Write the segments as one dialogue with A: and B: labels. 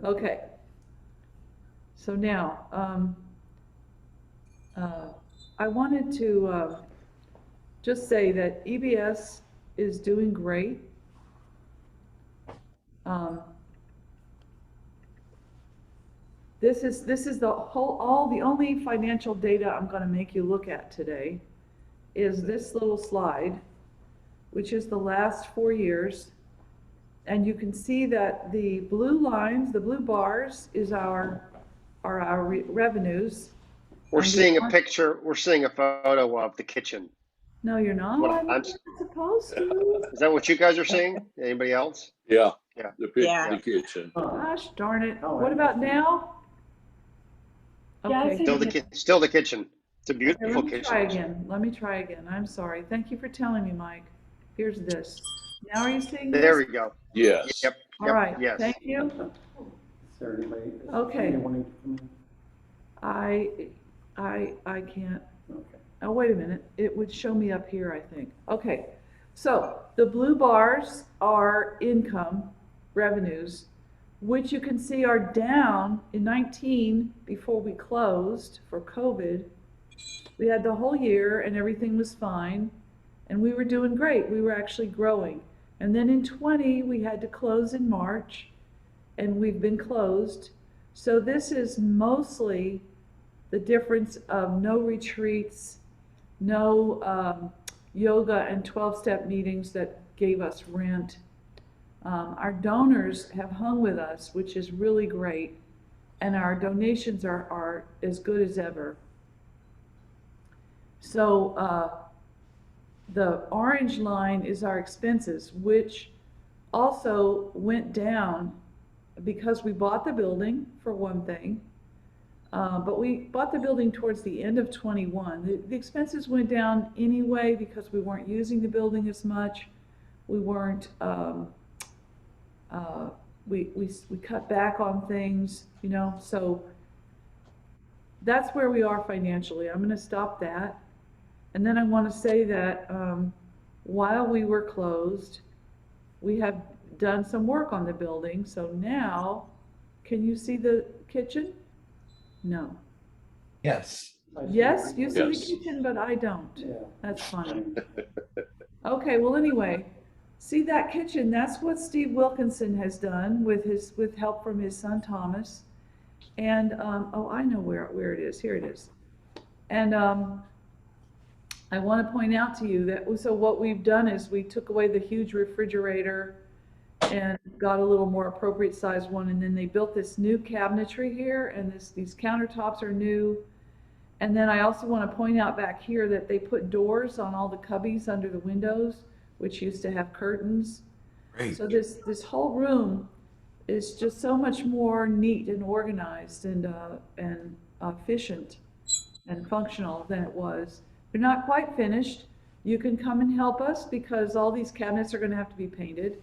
A: Okay. So now, I wanted to just say that EBS is doing great. Um, this is the only financial data I'm going to make you look at today is this little slide, which is the last 4 years. And you can see that the blue lines, the blue bars are our revenues.
B: We're
A: And the
B: seeing a
A: orange,
B: picture, we're seeing a photo of the kitchen.
A: no, you're
B: What
A: not.
B: I'm,
A: You're not supposed to.
B: is that what you guys are seeing? Anybody else?
C: Yeah,
B: Yeah.
D: Yeah.
C: the kitchen.
A: Gosh darn it. What about now?
E: Yeah, I
A: Okay.
E: see
B: Still the kitchen. It's a
A: Okay, let
B: beautiful
A: me
B: kitchen.
A: try again. Let me try again. I'm sorry. Thank you for telling me, Mike. Here's this. Now are you seeing
B: There
A: this?
B: we go.
C: Yes.
B: Yep.
A: All
B: Yep.
A: right.
B: Yes.
A: Thank you.
E: Is there anybody?
A: Okay.
E: Anyone need to come
A: I can't.
E: in? Okay.
A: Oh, wait a minute. It would show me up here, I think. Okay. So the blue bars are income revenues, which you can see are down in 19 before we closed for COVID. We had the whole year and everything was fine and we were doing great. We were actually growing. And then in 20, we had to close in March and we've been closed. So this is mostly the difference of no retreats, no yoga and 12-step meetings that gave us rent. Our donors have hung with us, which is really great, and our donations are as good as ever. So the orange line is our expenses, which also went down because we bought the building, for one thing. But we bought the building towards the end of 21. The expenses went down anyway because we weren't using the building as much. We weren't, we cut back on things, you know, so that's where we are financially. I'm going to stop that. And then I want to say that while we were closed, we have done some work on the building. So now, can you see the kitchen? No.
F: Yes.
A: Yes, you see the
C: Yes.
A: kitchen, but I don't.
E: Yeah.
A: That's funny. Okay, well, anyway, see that kitchen? That's what Steve Wilkinson has done with help from his son Thomas. And oh, I know where it is. Here it is. And I want to point out to you that so what we've done is we took away the huge refrigerator and got a little more appropriate size one, and then they built this new cabinetry here, and these countertops are new. And then I also want to point out back here that they put doors on all the cubbies under the windows, which used to have curtains.
F: Great.
A: So this whole room is just so much more neat and organized and efficient and functional than it was. They're not quite finished. You can come and help us because all these cabinets are going to have to be painted.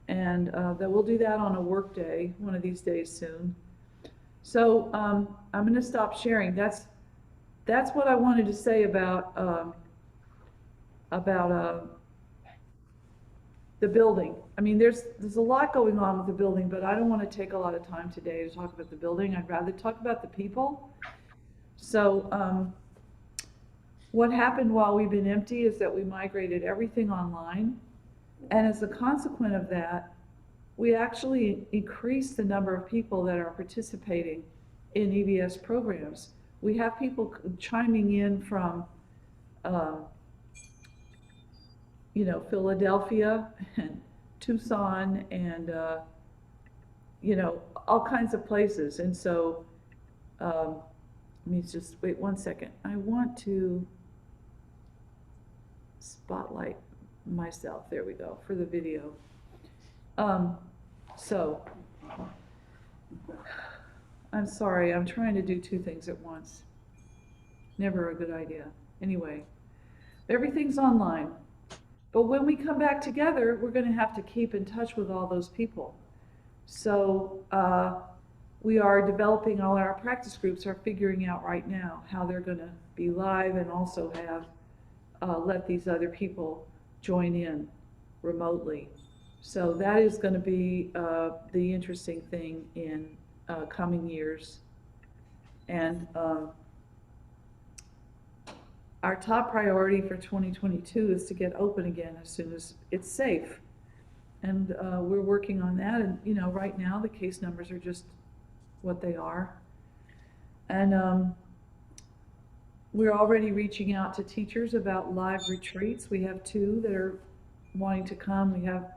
A: And that we'll do that on a work day, one of these days soon. So I'm going to stop sharing. That's what I wanted to say about the building. I mean, there's a lot going on with the building, but I don't want to take a lot of time today to talk about the building. I'd rather talk about the people. So what happened while we've been empty is that we migrated everything online. And as a consequence of that, we actually increased the number of people that are participating in EBS programs. We have people chiming in from, you know, Philadelphia and Tucson and, you know, all kinds of places. And so, let me just wait one second. I want to spotlight myself. There we go, for the video. So, I'm sorry, I'm trying to do two things at once. Never a good idea. Anyway, everything's online. But when we come back together, we're going to have to keep in touch with all those people. So we are developing, all our practice groups are figuring out right now how they're going to be live and also have let these other people join in remotely. So that is going to be the interesting thing in coming years. And our top priority for 2022 is to get open again as soon as it's safe. And we're working on that. And, you know, right now the case numbers are just what they are. And we're already reaching out to teachers about live retreats. We have 2 that are wanting to come. We have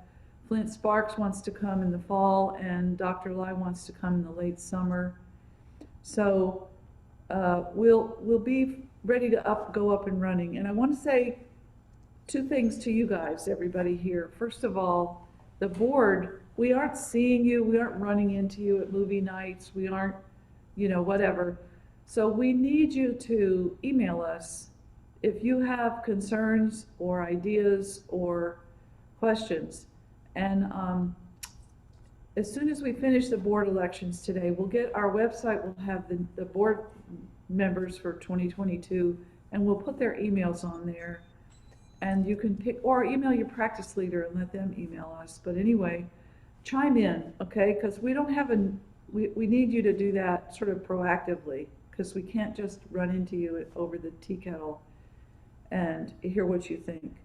A: Flint Sparks wants to come in the fall, and Dr. Lai wants to come in the late summer. So we'll be ready to go up and running. And I want to say 2 things to you guys, everybody here. First of all, the board, we aren't seeing you, we aren't running into you at movie nights, we aren't, you know, whatever. So we need you to email us if you have concerns or ideas or questions. And as soon as we finish the board elections today, we'll get our website, we'll have the board members for 2022, and we'll put their emails on there. And you can pick, or email your practice leader and let them email us. But anyway, chime in, okay? Because we don't have we need you to do that sort of proactively, because we can't just run into you over the tea kettle and hear what you think.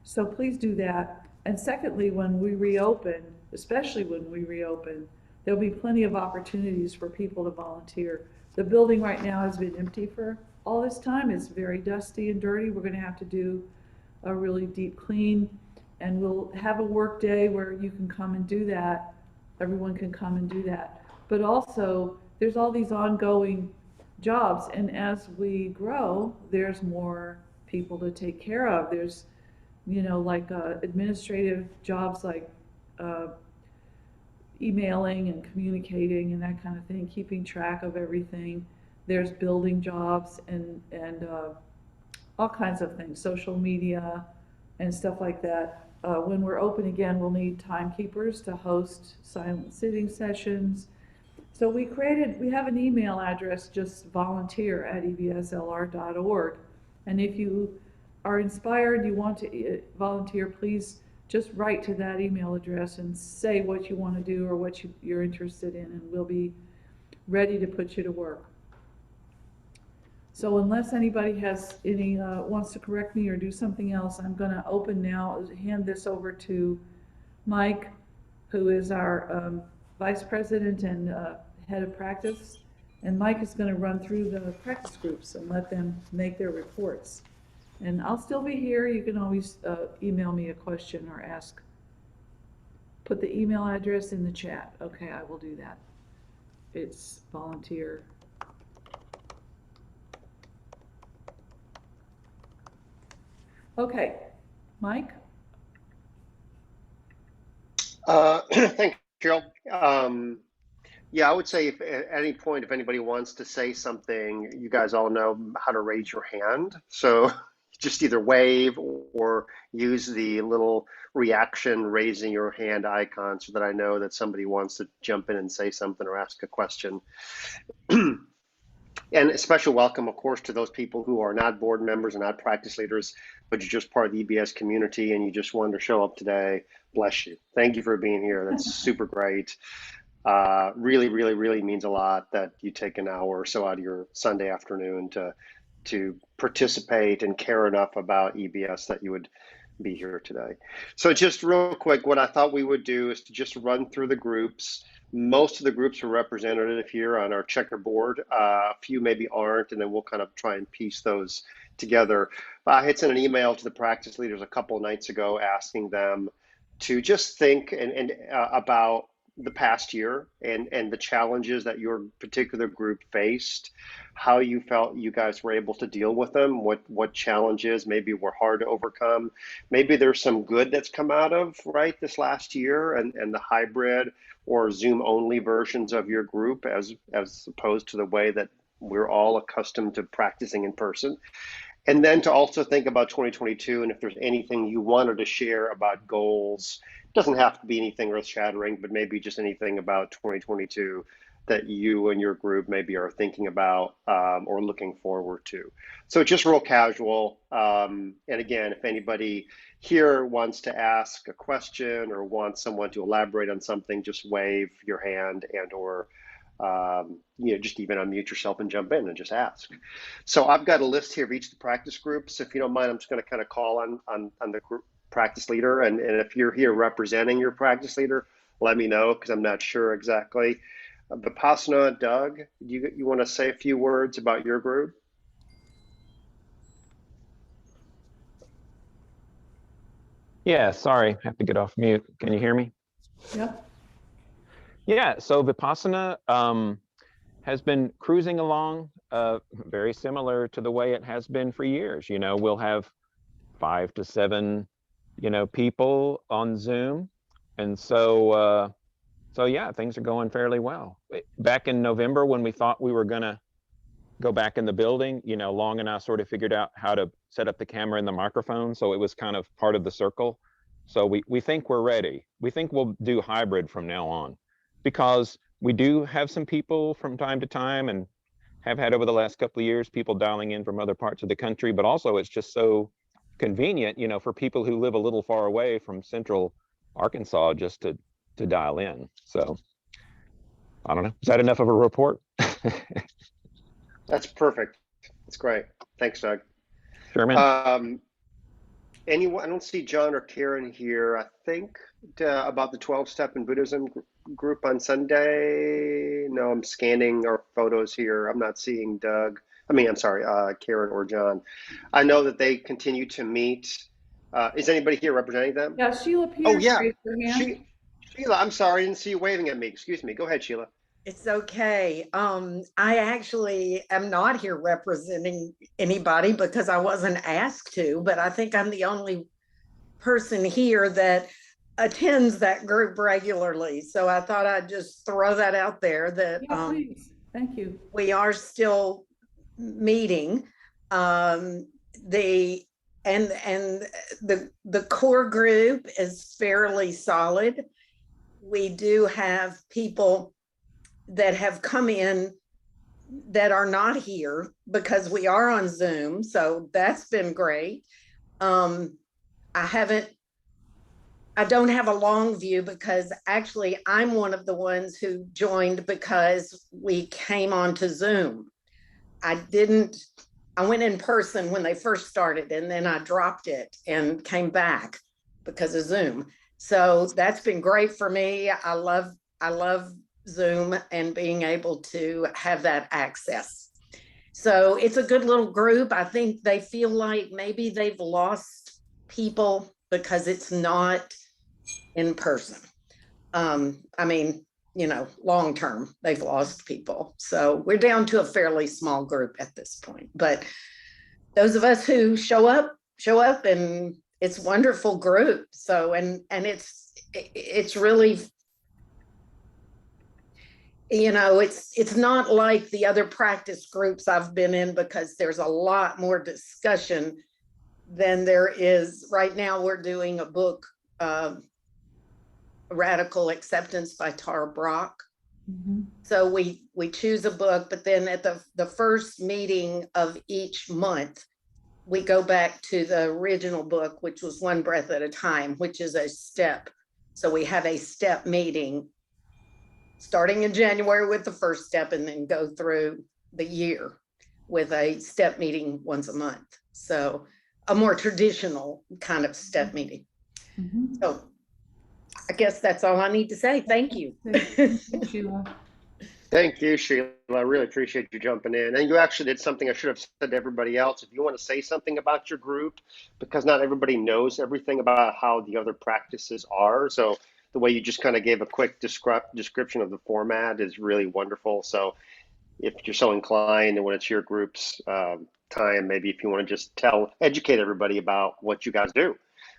A: So please do that. And secondly, when we reopen, especially when we reopen, there'll be plenty of opportunities for people to volunteer. The building right now has been empty for all this time. It's very dusty and dirty. We're going to have to do a really deep clean, and we'll have a work day where you can come and do that. Everyone can come and do that. But also, there's all these ongoing jobs, and as we grow, there's more people to take care of. There's, you know, like administrative jobs like emailing and communicating and that kind of thing, keeping track of everything. There's building jobs and all kinds of things, social media and stuff like that. When we're open again, we'll need timekeepers to host silent sitting sessions. So we have an email address, just volunteer@ebslr.org. And if you are inspired, you want to volunteer, please just write to that email address and say what you want to do or what you're interested in, and we'll be ready to put you to work. So unless anybody has any, wants to correct me or do something else, I'm going to open now, hand this over to Mike, who is our vice president and head of practice. And Mike is going to run through the practice groups and let them make their reports. And I'll still be here. You can always email me a question or ask. Put the email address in the chat. Okay, I will do that. It's volunteer. Okay, Mike?
B: Thanks, Cheryl. Yeah, I would say if at any point, if anybody wants to say something, you guys all know how to raise your hand. So just either wave or use the little reaction raising your hand icon so that I know that somebody wants to jump in and say something or ask a question. And a special welcome, of course, to those people who are not board members and not practice leaders, but you're just part of the EBS community and you just wanted to show up today. Bless you. Thank you for being here. That's super great. Really, really, really means a lot that you take an hour or so out of your Sunday afternoon to participate and care enough about EBS that you would be here today. So just real quick, what I thought we would do is to just run through the groups. Most of the groups are represented here on our checkerboard. A few maybe aren't, and then we'll kind of try and piece those together. I had sent an email to the practice leaders a couple of nights ago asking them to just think about the past year and the challenges that your particular group faced, how you felt you guys were able to deal with them, what challenges maybe were hard to overcome. Maybe there's some good that's come out of this last year and the hybrid or Zoom only versions of your group as opposed to the way that we're all accustomed to practicing in person. And then to also think about 2022 and if there's anything you wanted to share about goals. It doesn't have to be anything earth shattering, but maybe just anything about 2022 that you and your group maybe are thinking about or looking forward to. So it's just real casual. And again, if anybody here wants to ask a question or wants someone to elaborate on something, just wave your hand and or just even unmute yourself and jump in and just ask. So I've got a list here of each of the practice groups. If you don't mind, I'm just going to kind of call on the group practice leader. And if you're here representing your practice leader, let me know because I'm not sure exactly. Vipassana, Doug, you want to say a few words about your group?
C: Yeah, sorry, I have to get off mute. Can you hear me?
A: Yep.
C: Yeah, so Vipassana has been cruising along very similar to the way it has been for years. We'll have 5 to 7, people on Zoom. And so yeah, things are going fairly well. Back in November when we thought we were gonna go back in the building, Long and I sort of figured out how to set up the camera and the microphone. So it was kind of part of the circle. So we think we're ready. We think we'll do hybrid from now on because we do have some people from time to time and have had over the last couple of years, people dialing in from other parts of the country, but also it's just so convenient, for people who live a little far away from central Arkansas just to dial in. So I don't know. Is that enough of a report?
B: That's perfect. That's great. Thanks, Doug.
C: Sure, man.
B: Anyone? I don't see John or Karen here. I think about the 12-step in Buddhism group on Sunday. No, I'm scanning our photos here. I'm not seeing Doug. I'm sorry, Karen or John. I know that they continue to meet. Is anybody here representing them?
A: Yeah, Sheila
B: Oh,
A: Pierce
B: yeah.
A: raised her hand.
B: Sheila, I'm sorry. I didn't see you waving at me. Excuse me. Go ahead, Sheila.
D: It's okay. I actually am not here representing anybody because I wasn't asked to, but I think I'm the only person here that attends that group regularly. So I thought I'd just throw that out there that
A: Yeah, please. Thank you.
D: we are still meeting. The core group is fairly solid. We do have people that have come in that are not here because we are on Zoom. So that's been great. I don't have a long view because actually I'm one of the ones who joined because we came onto Zoom. I went in person when they first started and then I dropped it and came back because of Zoom. So that's been great for me. I love Zoom and being able to have that access. So it's a good little group. I think they feel like maybe they've lost people because it's not in person. Long term, they've lost people. So we're down to a fairly small group at this point. But those of us who show up and it's a wonderful group. So and it's really it's not like the other practice groups I've been in because there's a lot more discussion than there is right now. We're doing a book, Radical Acceptance by Tara Brach.
A: Mm-hmm.
D: So we choose a book, but then at the first meeting of each month, we go back to the original book, which was One Breath at a Time, which is a step. So we have a step meeting starting in January with the first step and then go through the year with a step meeting once a month. So a more traditional kind of step meeting.
A: Mm-hmm.
D: So I guess that's all I need to say. Thank you.
A: Thank you, Sheila.
B: Thank you, Sheila. I really appreciate you jumping in. And you actually did something I should have said to everybody else. If you want to say something about your group, because not everybody knows everything about how the other practices are. So the way you just kind of gave a quick description of the format is really wonderful. So if you're so inclined and when it's your group's time, maybe if you want to just educate everybody about what you guys do,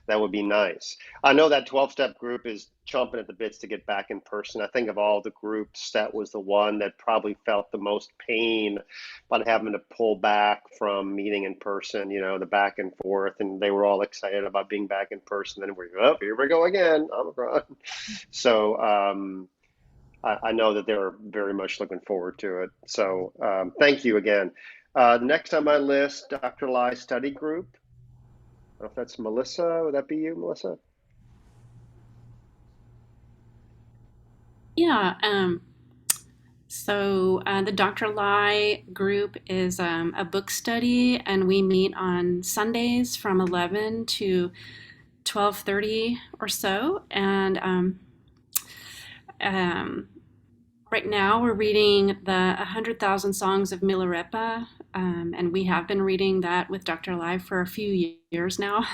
B: that would be nice. I know that 12-step group is chomping at the bits to get back in person. I think of all the groups, that was the one that probably felt the most pain about having to pull back from meeting in person, the back and forth. And they were all excited about being back in person. Then here we go again, Omicron. So I know that they're very much looking forward to it. So thank you again. Next on my list, Dr. Lai Study Group. I don't know if that's Melissa. Would that be you, Melissa?
F: Yeah. So the Dr. Lai group is a book study, and we meet on Sundays from 11 to 12:30 or so. And um, right now we're reading the 100,000 Songs of Milarepa, and we have been reading that with Dr. Lai for a few years now.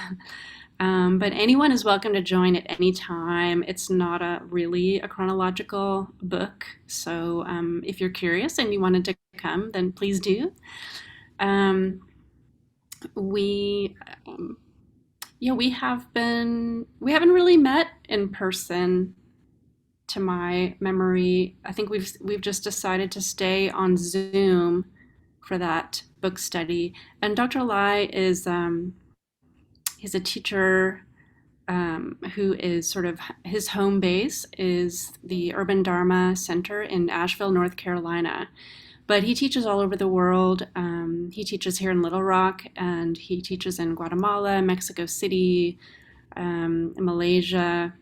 F: But anyone is welcome to join at any time. It's not really a chronological book. So if you're curious and you wanted to come, then please do. Um, we, yeah, we haven't really met in person to my memory. I think we've just decided to stay on Zoom for that book study. And Dr. Lai is, he's a teacher who is sort of his home base is the Urban Dharma Center in Asheville, North Carolina. But he teaches all over the world. He teaches here in Little Rock, and he teaches in Guatemala, Mexico City, Malaysia.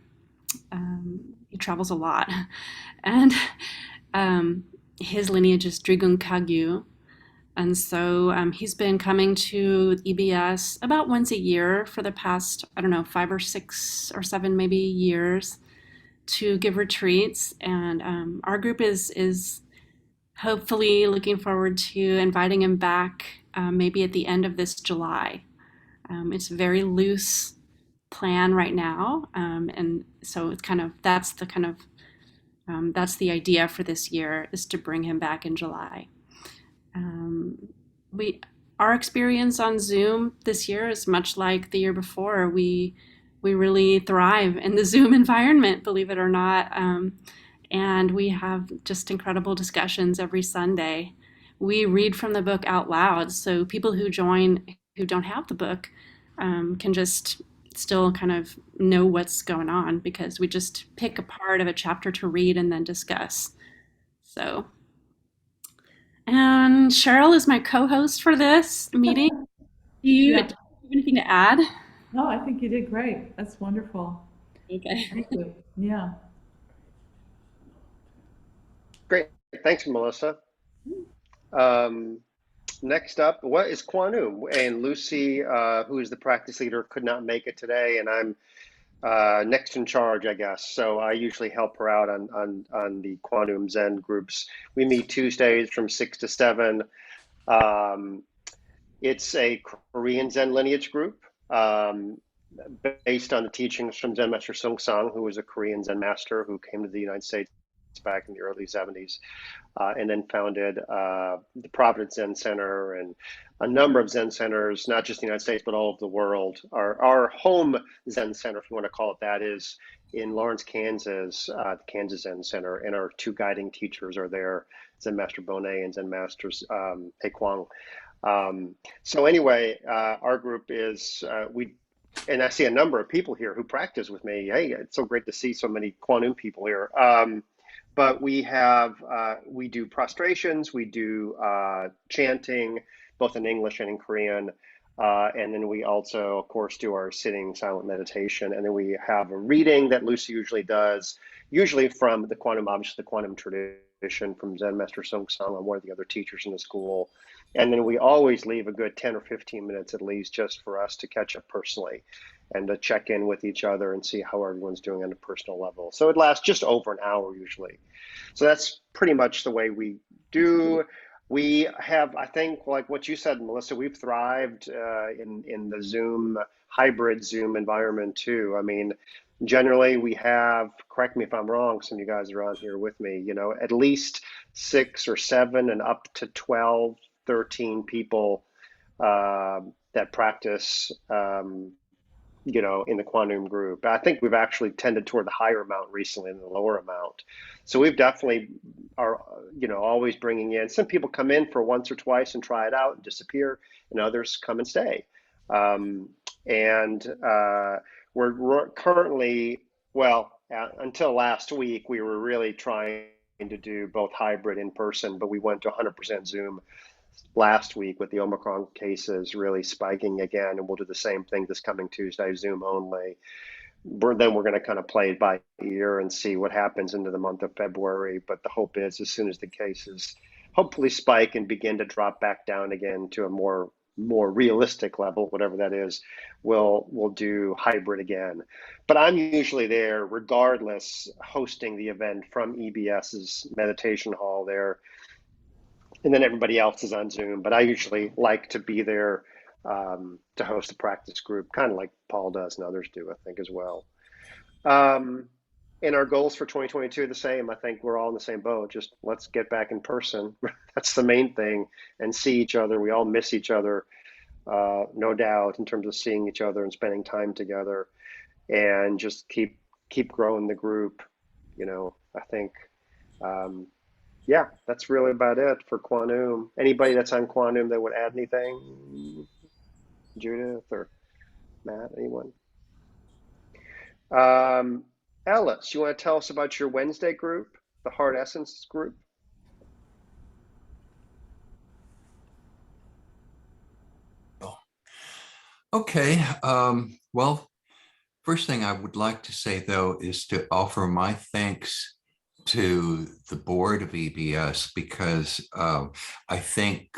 F: He travels a lot. And his lineage is Drigun Kagyu. And so he's been coming to EBS about once a year for the past, I don't know, 5 or 6 or 7 maybe years to give retreats. And our group is hopefully looking forward to inviting him back maybe at the end of this July. It's a very loose plan right now. And so it's kind of, that's the idea for this year, is to bring him back in July. Our experience on Zoom this year is much like the year before. We really thrive in the Zoom environment, believe it or not, and we have just incredible discussions every Sunday. We read from the book out loud, so people who join who don't have the book can just still kind of know what's going on, because we just pick a part of a chapter to read and then discuss. So. And Cheryl is my co-host for this meeting. Do you have anything to add?
A: No, I think you did great. That's wonderful.
F: Okay.
A: Thank you. Yeah.
B: Great. Thanks, Melissa. Next up, what is Quanum? And Lucy, who is the practice leader, could not make it today, and I'm next in charge, I guess. So I usually help her out on the Quantum Zen groups. We meet Tuesdays from 6 to 7. It's a Korean Zen lineage group based on the teachings from Zen Master Sung Sang, who was a Korean Zen master who came to the United States back in the early 70s, and then founded the Providence Zen Center and a number of Zen centers, not just in the United States, but all over the world. Our home Zen Center, if you want to call it that, is in Lawrence, Kansas, the Kansas Zen Center, and our 2 guiding teachers are there, Zen Master Bonet and Zen Master Tae Kwang. So anyway, our group is, and I see a number of people here who practice with me. Hey, it's so great to see so many Quantum people here. But we do prostrations, we do chanting, both in English and in Korean. And then we also, of course, do our sitting silent meditation. And then we have a reading that Lucy usually does, usually from the Quantum, obviously the Quantum tradition from Zen Master Sung Sang, or one of the other teachers in the school. And then we always leave a good 10 or 15 minutes at least just for us to catch up personally and to check in with each other and see how everyone's doing on a personal level. So it lasts just over an hour usually. So that's pretty much the way we do. We have, I think, like what you said, Melissa, we've thrived in the Zoom, hybrid Zoom environment too. I mean, generally we have, correct me if I'm wrong, some of you guys are on here with me, at least 6 or 7 and up to 12, 13 people that practice in the Quantum group. I think we've actually tended toward the higher amount recently than the lower amount. So we've definitely are, always bringing in. Some people come in for once or twice and try it out and disappear, and others come and stay. We're currently, until last week, we were really trying to do both hybrid in person, but we went to 100% Zoom last week with the Omicron cases really spiking again, and we'll do the same thing this coming Tuesday, Zoom only. Then we're going to kind of play it by ear and see what happens into the month of February. But the hope is, as soon as the cases hopefully spike and begin to drop back down again to a more realistic level, whatever that is, we'll do hybrid again. But I'm usually there regardless, hosting the event from EBS's meditation hall there, and then everybody else is on Zoom. But I usually like to be there to host a practice group, kind of like Paul does and others do, I think, as well. And our goals for 2022 are the same. I think we're all in the same boat. Just let's get back in person. That's the main thing, and see each other. We all miss each other, no doubt, in terms of seeing each other and spending time together, and just keep growing the group. I think, yeah, that's really about it for Quantum. Anybody that's on Quantum that would add anything? Judith or Matt, anyone? Ellis, you want to tell us about your Wednesday group, the Heart Essence group?
G: Okay. Well, first thing I would like to say, though, is to offer my thanks to the board of EBS, because I think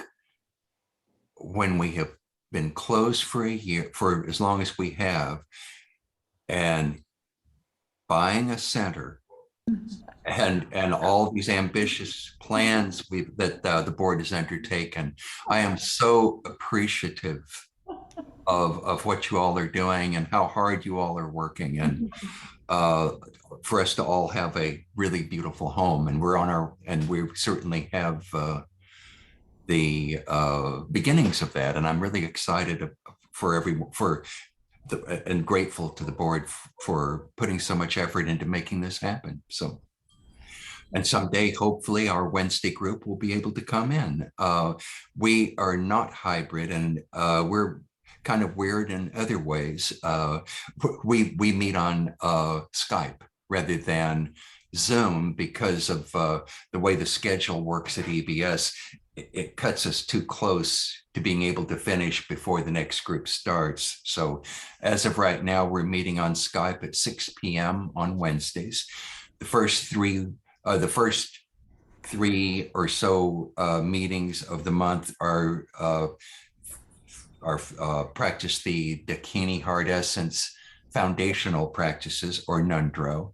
G: when we have been closed for a year, for as long as we have, and buying a center and all these ambitious plans that the board has undertaken, I am so appreciative of what you all are doing and how hard you all are working, and for us to all have a really beautiful home. And we certainly have the beginnings of that. And I'm really excited and grateful to the board for putting so much effort into making this happen. So, and someday, hopefully, our Wednesday group will be able to come in. We are not hybrid, and we're kind of weird in other ways. We meet on Skype rather than Zoom because of the way the schedule works at EBS. It cuts us too close to being able to finish before the next group starts. So as of right now, we're meeting on Skype at 6 p.m. on Wednesdays. The first three or so meetings of the month are practice the Dakini Heart Essence foundational practices, or Nundro.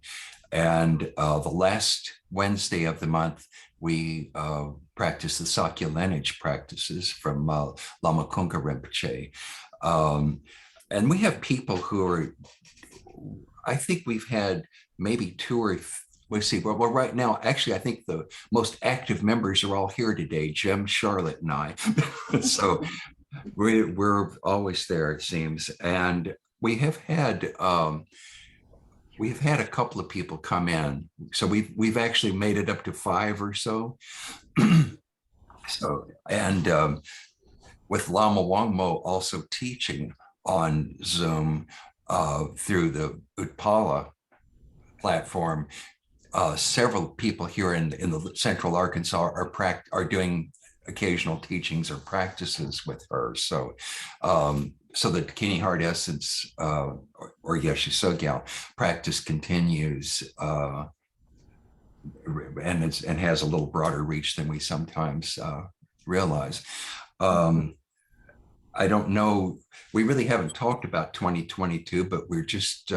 G: And the last Wednesday of the month, we practice the Sakya lineage practices from Lama Kunka Rinpoche. And we have people who are, I think we've had maybe well, right now, actually, I think the most active members are all here today, Jim, Charlotte, and I. So we're always there, it seems. And we've had a couple of people come in. So we've actually made it up to 5 or so. So, and with Lama Wangmo also teaching on Zoom through the Utpala platform, several people here in the Central Arkansas are doing occasional teachings or practices with her. So, so the Dakini Heart Essence or Yeshe Sogyal practice continues, and has a little broader reach than we sometimes realize. I don't know, we really haven't talked about 2022, but we're just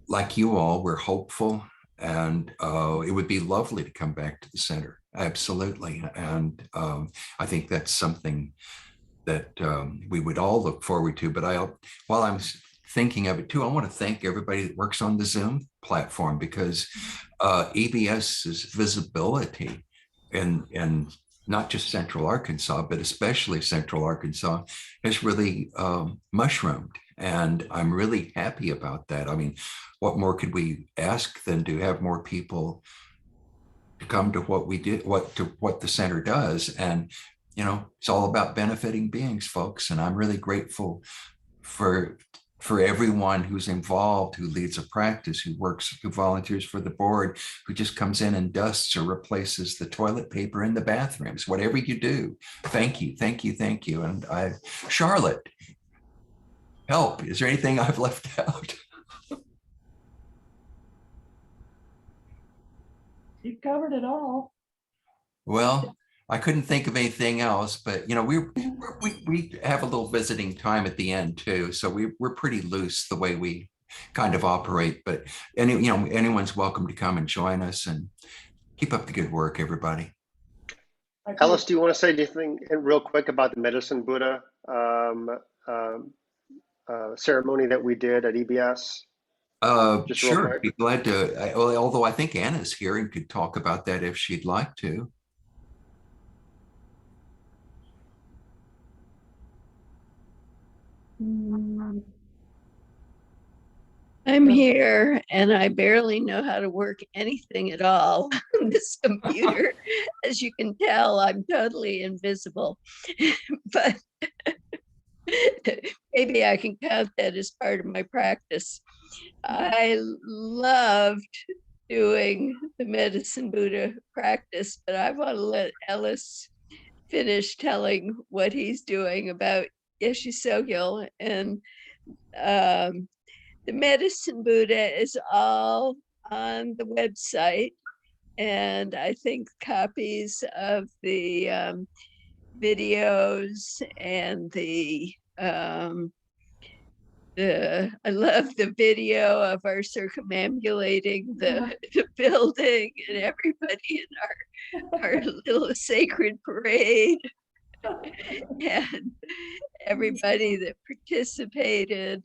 G: like you all, we're hopeful, and it would be lovely to come back to the center. Absolutely. And I think that's something that we would all look forward to. But while I'm thinking of it too, I want to thank everybody that works on the Zoom platform, because EBS's visibility in not just Central Arkansas, but especially Central Arkansas, has really mushroomed. And I'm really happy about that. I mean, what more could we ask than to have more people to come to what we did, what the center does? And, you know, it's all about benefiting beings, folks. And I'm really grateful for for everyone who's involved, who leads a practice, who works, who volunteers for the board, who just comes in and dusts or replaces the toilet paper in the bathrooms, whatever you do. Thank you, thank you, thank you. And Charlotte, help. Is there anything I've left out?
A: You've covered it all.
G: Well, I couldn't think of anything else, but you know, we have a little visiting time at the end too, so we're pretty loose the way we kind of operate. But anyone's welcome to come and join us, and keep up the good work, everybody.
B: Ellis, do you want to say anything real quick about the Medicine Buddha ceremony that we did at EBS? Just
G: Sure, be glad to. Although I think Anna's here and could talk about that if she'd like to.
H: I'm here and I barely know how to work anything at all on this computer. As you can tell, I'm totally invisible, but maybe I can count that as part of my practice. I loved doing the Medicine Buddha practice, but I want to let Ellis finish telling what he's doing about Yeshe Sogil. And the Medicine Buddha is all on the website, and I think copies of the videos and I love the video of our circumambulating the building and everybody in our little sacred parade and everybody that participated.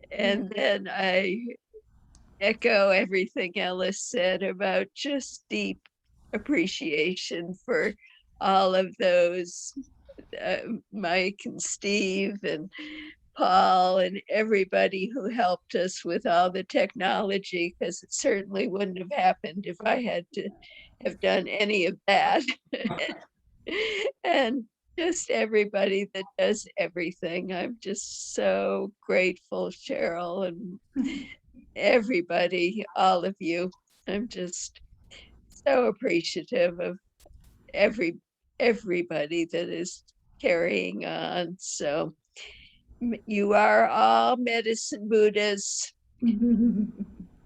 H: And then I echo everything Ellis said about just deep appreciation for all of those, Mike and Steve and Paul and everybody who helped us with all the technology, because it certainly wouldn't have happened if I had to have done any of that. And just everybody that does everything. I'm just so grateful, Cheryl, and everybody, all of you. I'm just so appreciative of everybody that is carrying on. So you are all Medicine Buddhas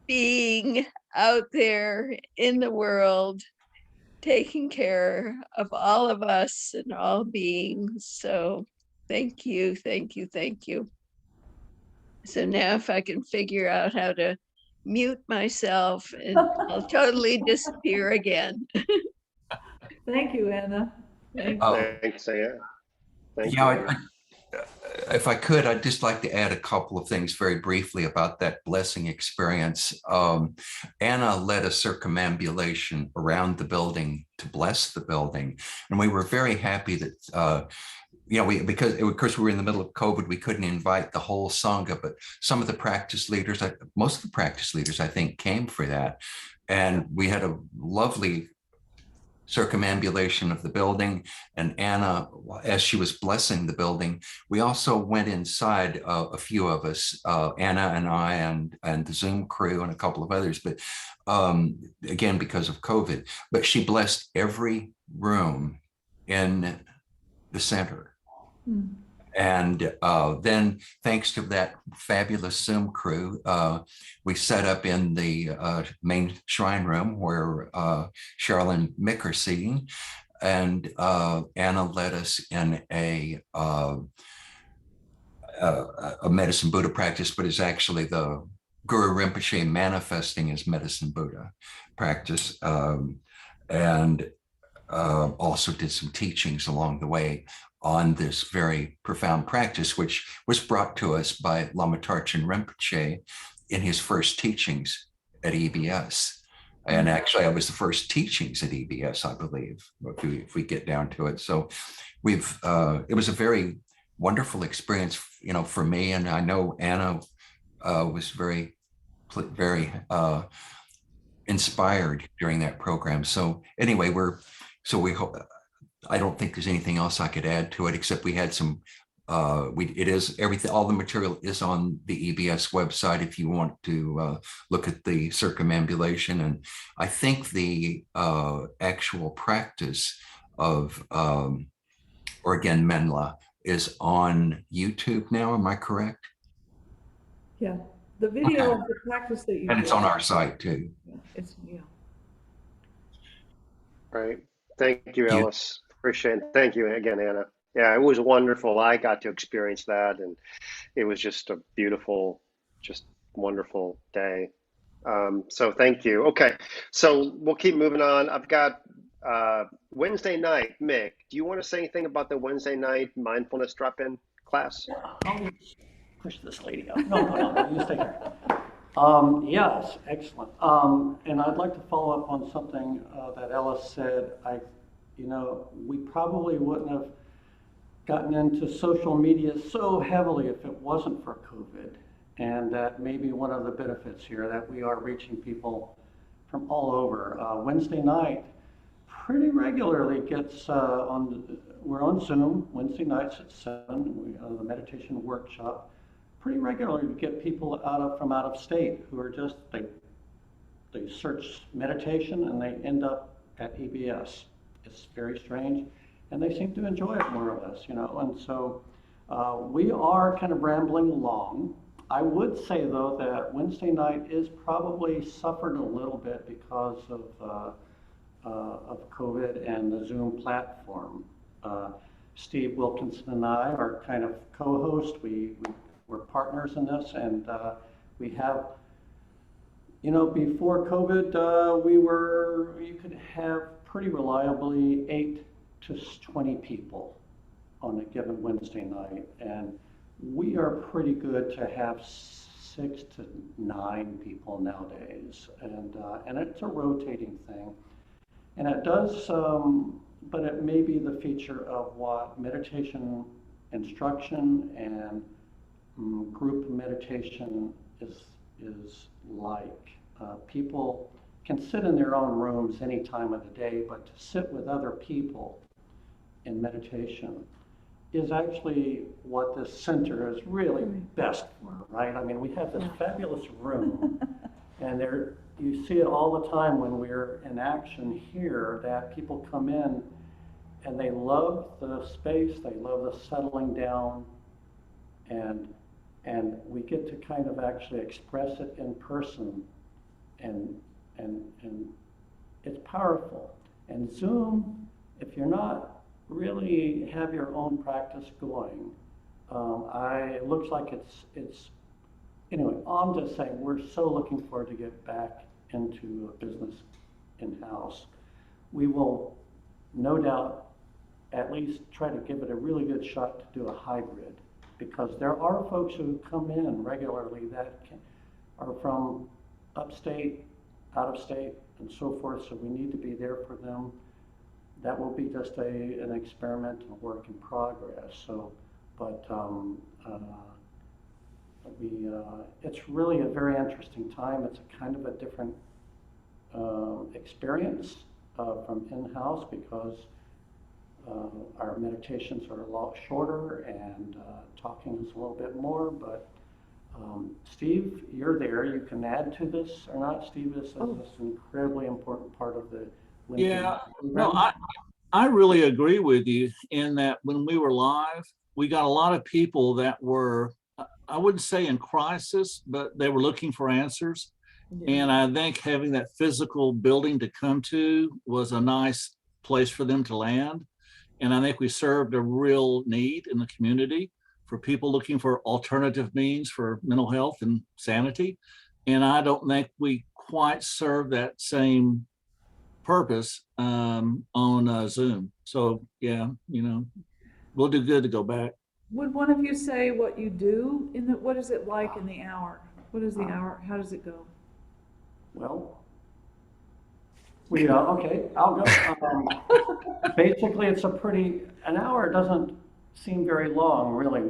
H: being out there in the world, taking care of all of us and all beings. So thank you, thank you, thank you. So now if I can figure out how to mute myself, and I'll totally disappear again.
A: Thank you, Anna. Thank
G: you.
B: Thanks, Anna. Thank
G: Yeah,
B: you.
G: if I could, I'd just like to add a couple of things very briefly about that blessing experience. Anna led a circumambulation around the building to bless the building. And we were very happy that, because of course we were in the middle of COVID, we couldn't invite the whole Sangha, but some of the practice leaders, most of the practice leaders, I think, came for that. And we had a lovely circumambulation of the building. And Anna, as she was blessing the building, we also went inside, a few of us, Anna and I and the Zoom crew and a couple of others, but again, because of COVID, but she blessed every room in the center. And then thanks to that fabulous Zoom crew, we set up in the main shrine room where Cheryl and Mick are sitting. And Anna led us in a Medicine Buddha practice, but it's actually the Guru Rinpoche manifesting as Medicine Buddha practice. And also did some teachings along the way on this very profound practice, which was brought to us by Lama Tarchin Rinpoche in his first teachings at EBS. And actually, I was the first teachings at EBS, I believe, if we get down to it. So it was a very wonderful experience, for me. And I know Anna was very inspired during that program. So anyway, we hope, I don't think there's anything else I could add to it, except we had some it is everything, all the material is on the EBS website if you want to look at the circumambulation. And I think the actual practice of, or again, Menla is on YouTube now. Am I correct?
A: Yeah, the video
G: Okay.
A: of the practice that you
G: And it's
A: did.
G: on our site too.
A: Yeah, it's, yeah.
B: Right. Thank you,
G: You,
B: Ellis. Appreciate it. Thank you again, Anna. Yeah, it was wonderful. I got to experience that, and it was just a beautiful, just wonderful day. So thank you. Okay, so we'll keep moving on. I've got Wednesday night. Mick, do you want to say anything about the Wednesday night mindfulness drop-in class?
E: I'll just push this lady out. No, you stay here. Yes, excellent. And I'd like to follow up on something that Ellis said. We probably wouldn't have gotten into social media so heavily if it wasn't for COVID. And that may be one of the benefits here, that we are reaching people from all over. Wednesday night pretty regularly gets we're on Zoom Wednesday nights at 7, the meditation workshop. Pretty regularly we get people from out of state who are just, they search meditation and they end up at EBS. It's very strange, and they seem to enjoy it more or less, and so we are kind of rambling along. I would say though that Wednesday night is probably suffered a little bit because of COVID and the Zoom platform. Steve Wilkinson and I are kind of co-hosts. We're partners in this, and we have, before COVID, you could have pretty reliably 8 to 20 people on a given Wednesday night, and we are pretty good to have 6 to 9 people nowadays, and it's a rotating thing, and it does, but it may be the feature of what meditation instruction and group meditation is like. People can sit in their own rooms any time of the day, but to sit with other people in meditation is actually what this center is really best for, right? I mean, we have this fabulous room, and you see it all the time when we're in action here, that people come in and they love the space, they love the settling down, and we get to kind of actually express it in person, and it's powerful. And Zoom, if you're not really have your own practice going, it looks like it's anyway. I'm just saying we're so looking forward to get back into a business in-house. We will no doubt at least try to give it a really good shot to do a hybrid, because there are folks who come in regularly that are from upstate, out of state, and so forth, so we need to be there for them. That will be just an experimental work in progress. So, but it's really a very interesting time. It's a kind of a different experience from in-house, because our meditations are a lot shorter, and talking is a little bit more, but Steve, you're there. You can add to this or not. Steve, this is this incredibly important part of the
I: Yeah, no, I really agree with you in that when we were live, we got a lot of people that were, I wouldn't say in crisis, but they were looking for answers. And I think having that physical building to come to was a nice place for them to land. And I think we served a real need in the community for people looking for alternative means for mental health and sanity. And I don't think we quite serve that same purpose on Zoom. So yeah, we'll do good to go back.
A: Would one of you say what you do what is it like in the hour? What is the hour? How does it go?
E: Well, okay, I'll go. Basically, it's an hour doesn't seem very long, really.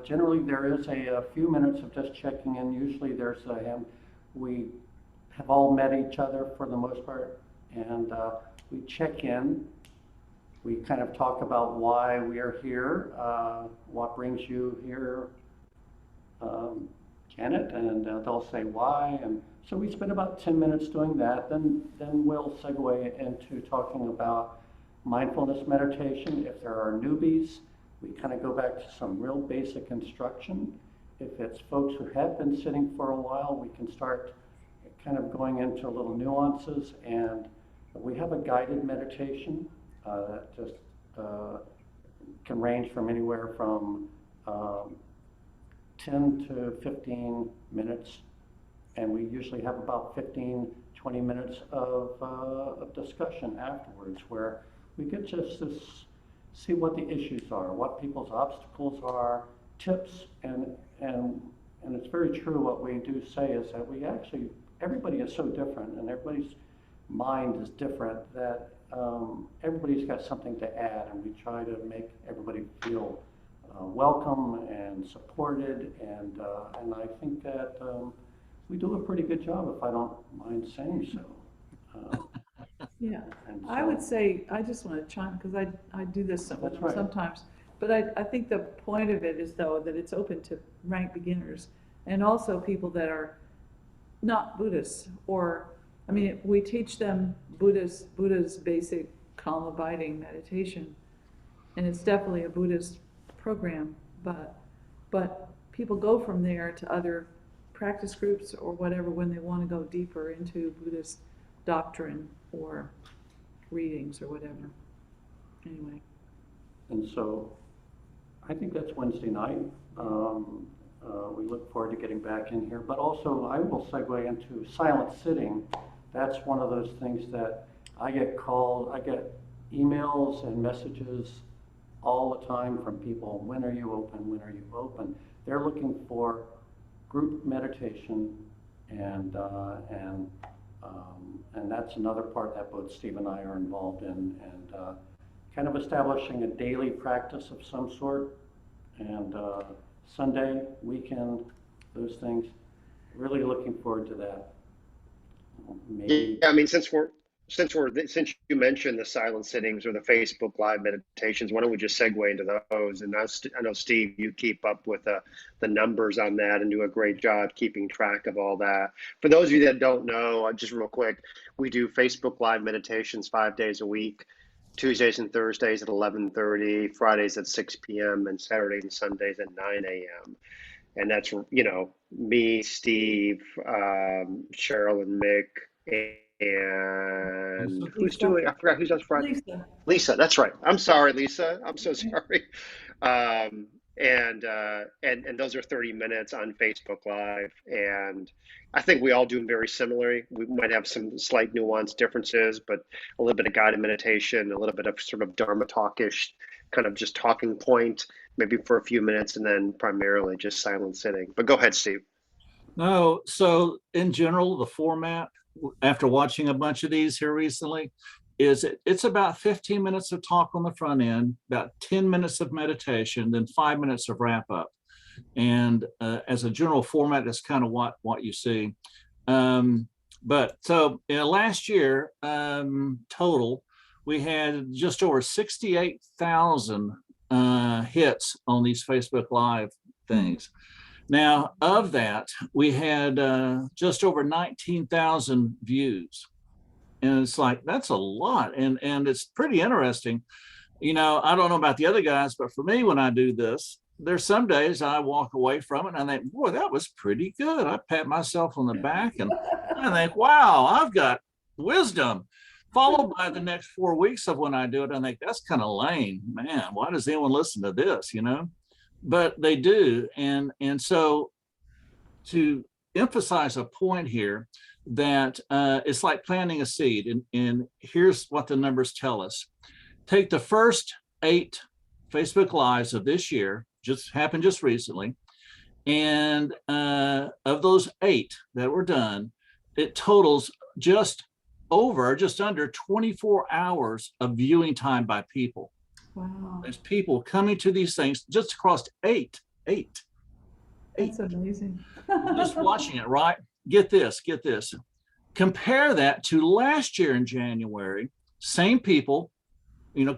E: Generally, there is a few minutes of just checking in. Usually we have all met each other for the most part, and we check in, We kind of talk about why we are here, what brings you here, Janet, and they'll say why. And so we spend about 10 minutes doing that. Then we'll segue into talking about mindfulness meditation. If there are newbies, we kind of go back to some real basic instruction. If it's folks who have been sitting for a while, we can start kind of going into little nuances. And we have a guided meditation that just can range from anywhere from 10 to 15 minutes. And we usually have about 15, 20 minutes of discussion afterwards, where we get just to see what the issues are, what people's obstacles are, tips, and it's very true what we do say is that we actually, everybody is so different and everybody's mind is different that everybody's got something to add, and we try to make everybody feel welcome and supported, and I think that we do a pretty good job, if I don't mind saying so.
A: Yeah,
E: And
A: I
E: so-
A: would say, I just want to chime, because I do this
E: That's right.
A: sometimes, but I think the point of it is, though, that it's open to rank beginners and also people that are not Buddhists, or, I mean, we teach them Buddha's basic calm abiding meditation, and it's definitely a Buddhist program, but people go from there to other practice groups or whatever when they want to go deeper into Buddhist doctrine or readings or whatever. Anyway.
E: And so I think that's Wednesday night. We look forward to getting back in here, but also I will segue into silent sitting. That's one of those things that I get emails and messages all the time from people. When are you open? When are you open? They're looking for group meditation, and that's another part that both Steve and I are involved in, and kind of establishing a daily practice of some sort, and Sunday, weekend, those things. Really looking forward to that. Maybe.
B: Yeah, I mean, since you mentioned the silent sittings or the Facebook Live meditations, why don't we just segue into those? And I know Steve, you keep up with the numbers on that and do a great job keeping track of all that. For those of you that don't know, just real quick, we do Facebook Live meditations 5 days a week, Tuesdays and Thursdays at 11:30, Fridays at 6 p.m., and Saturdays and Sundays at 9 a.m. And that's, me, Steve, Cheryl, and Mick, and who's doing, I forgot who's on Friday. Lisa, that's right. I'm sorry, Lisa. I'm so sorry. And those are 30 minutes on Facebook Live. And I think we all do them very similarly. We might have some slight nuance differences, but a little bit of guided meditation, a little bit of sort of Dharma talkish, kind of just talking point, maybe for a few minutes, and then primarily just silent sitting. But go ahead, Steve.
I: No, so in general, the format, after watching a bunch of these here recently, it's about 15 minutes of talk on the front end, about 10 minutes of meditation, then 5 minutes of wrap up. And as a general format, that's kind of what you see. But so last year, total, we had just over 68,000 hits on these Facebook Live things. Now, of that, we had just over 19,000 views. And it's like, that's a lot. And it's pretty interesting. I don't know about the other guys, but for me, when I do this, there's some days I walk away from it and I think, boy, that was pretty good. I pat myself on the back and I think, wow, I've got wisdom. Followed by the next 4 weeks of when I do it, I think that's kind of lame. Man, why does anyone listen to this, But they do. And so to emphasize a point here, that it's like planting a seed. And here's what the numbers tell us. Take the first 8 Facebook Lives of this year, just happened just recently. And of those 8 that were done, it totals just under 24 hours of viewing time by people.
A: Wow.
I: There's people coming to these things just across 8.
A: That's amazing.
I: Just watching it, right? Get this. Compare that to last year in January, same people,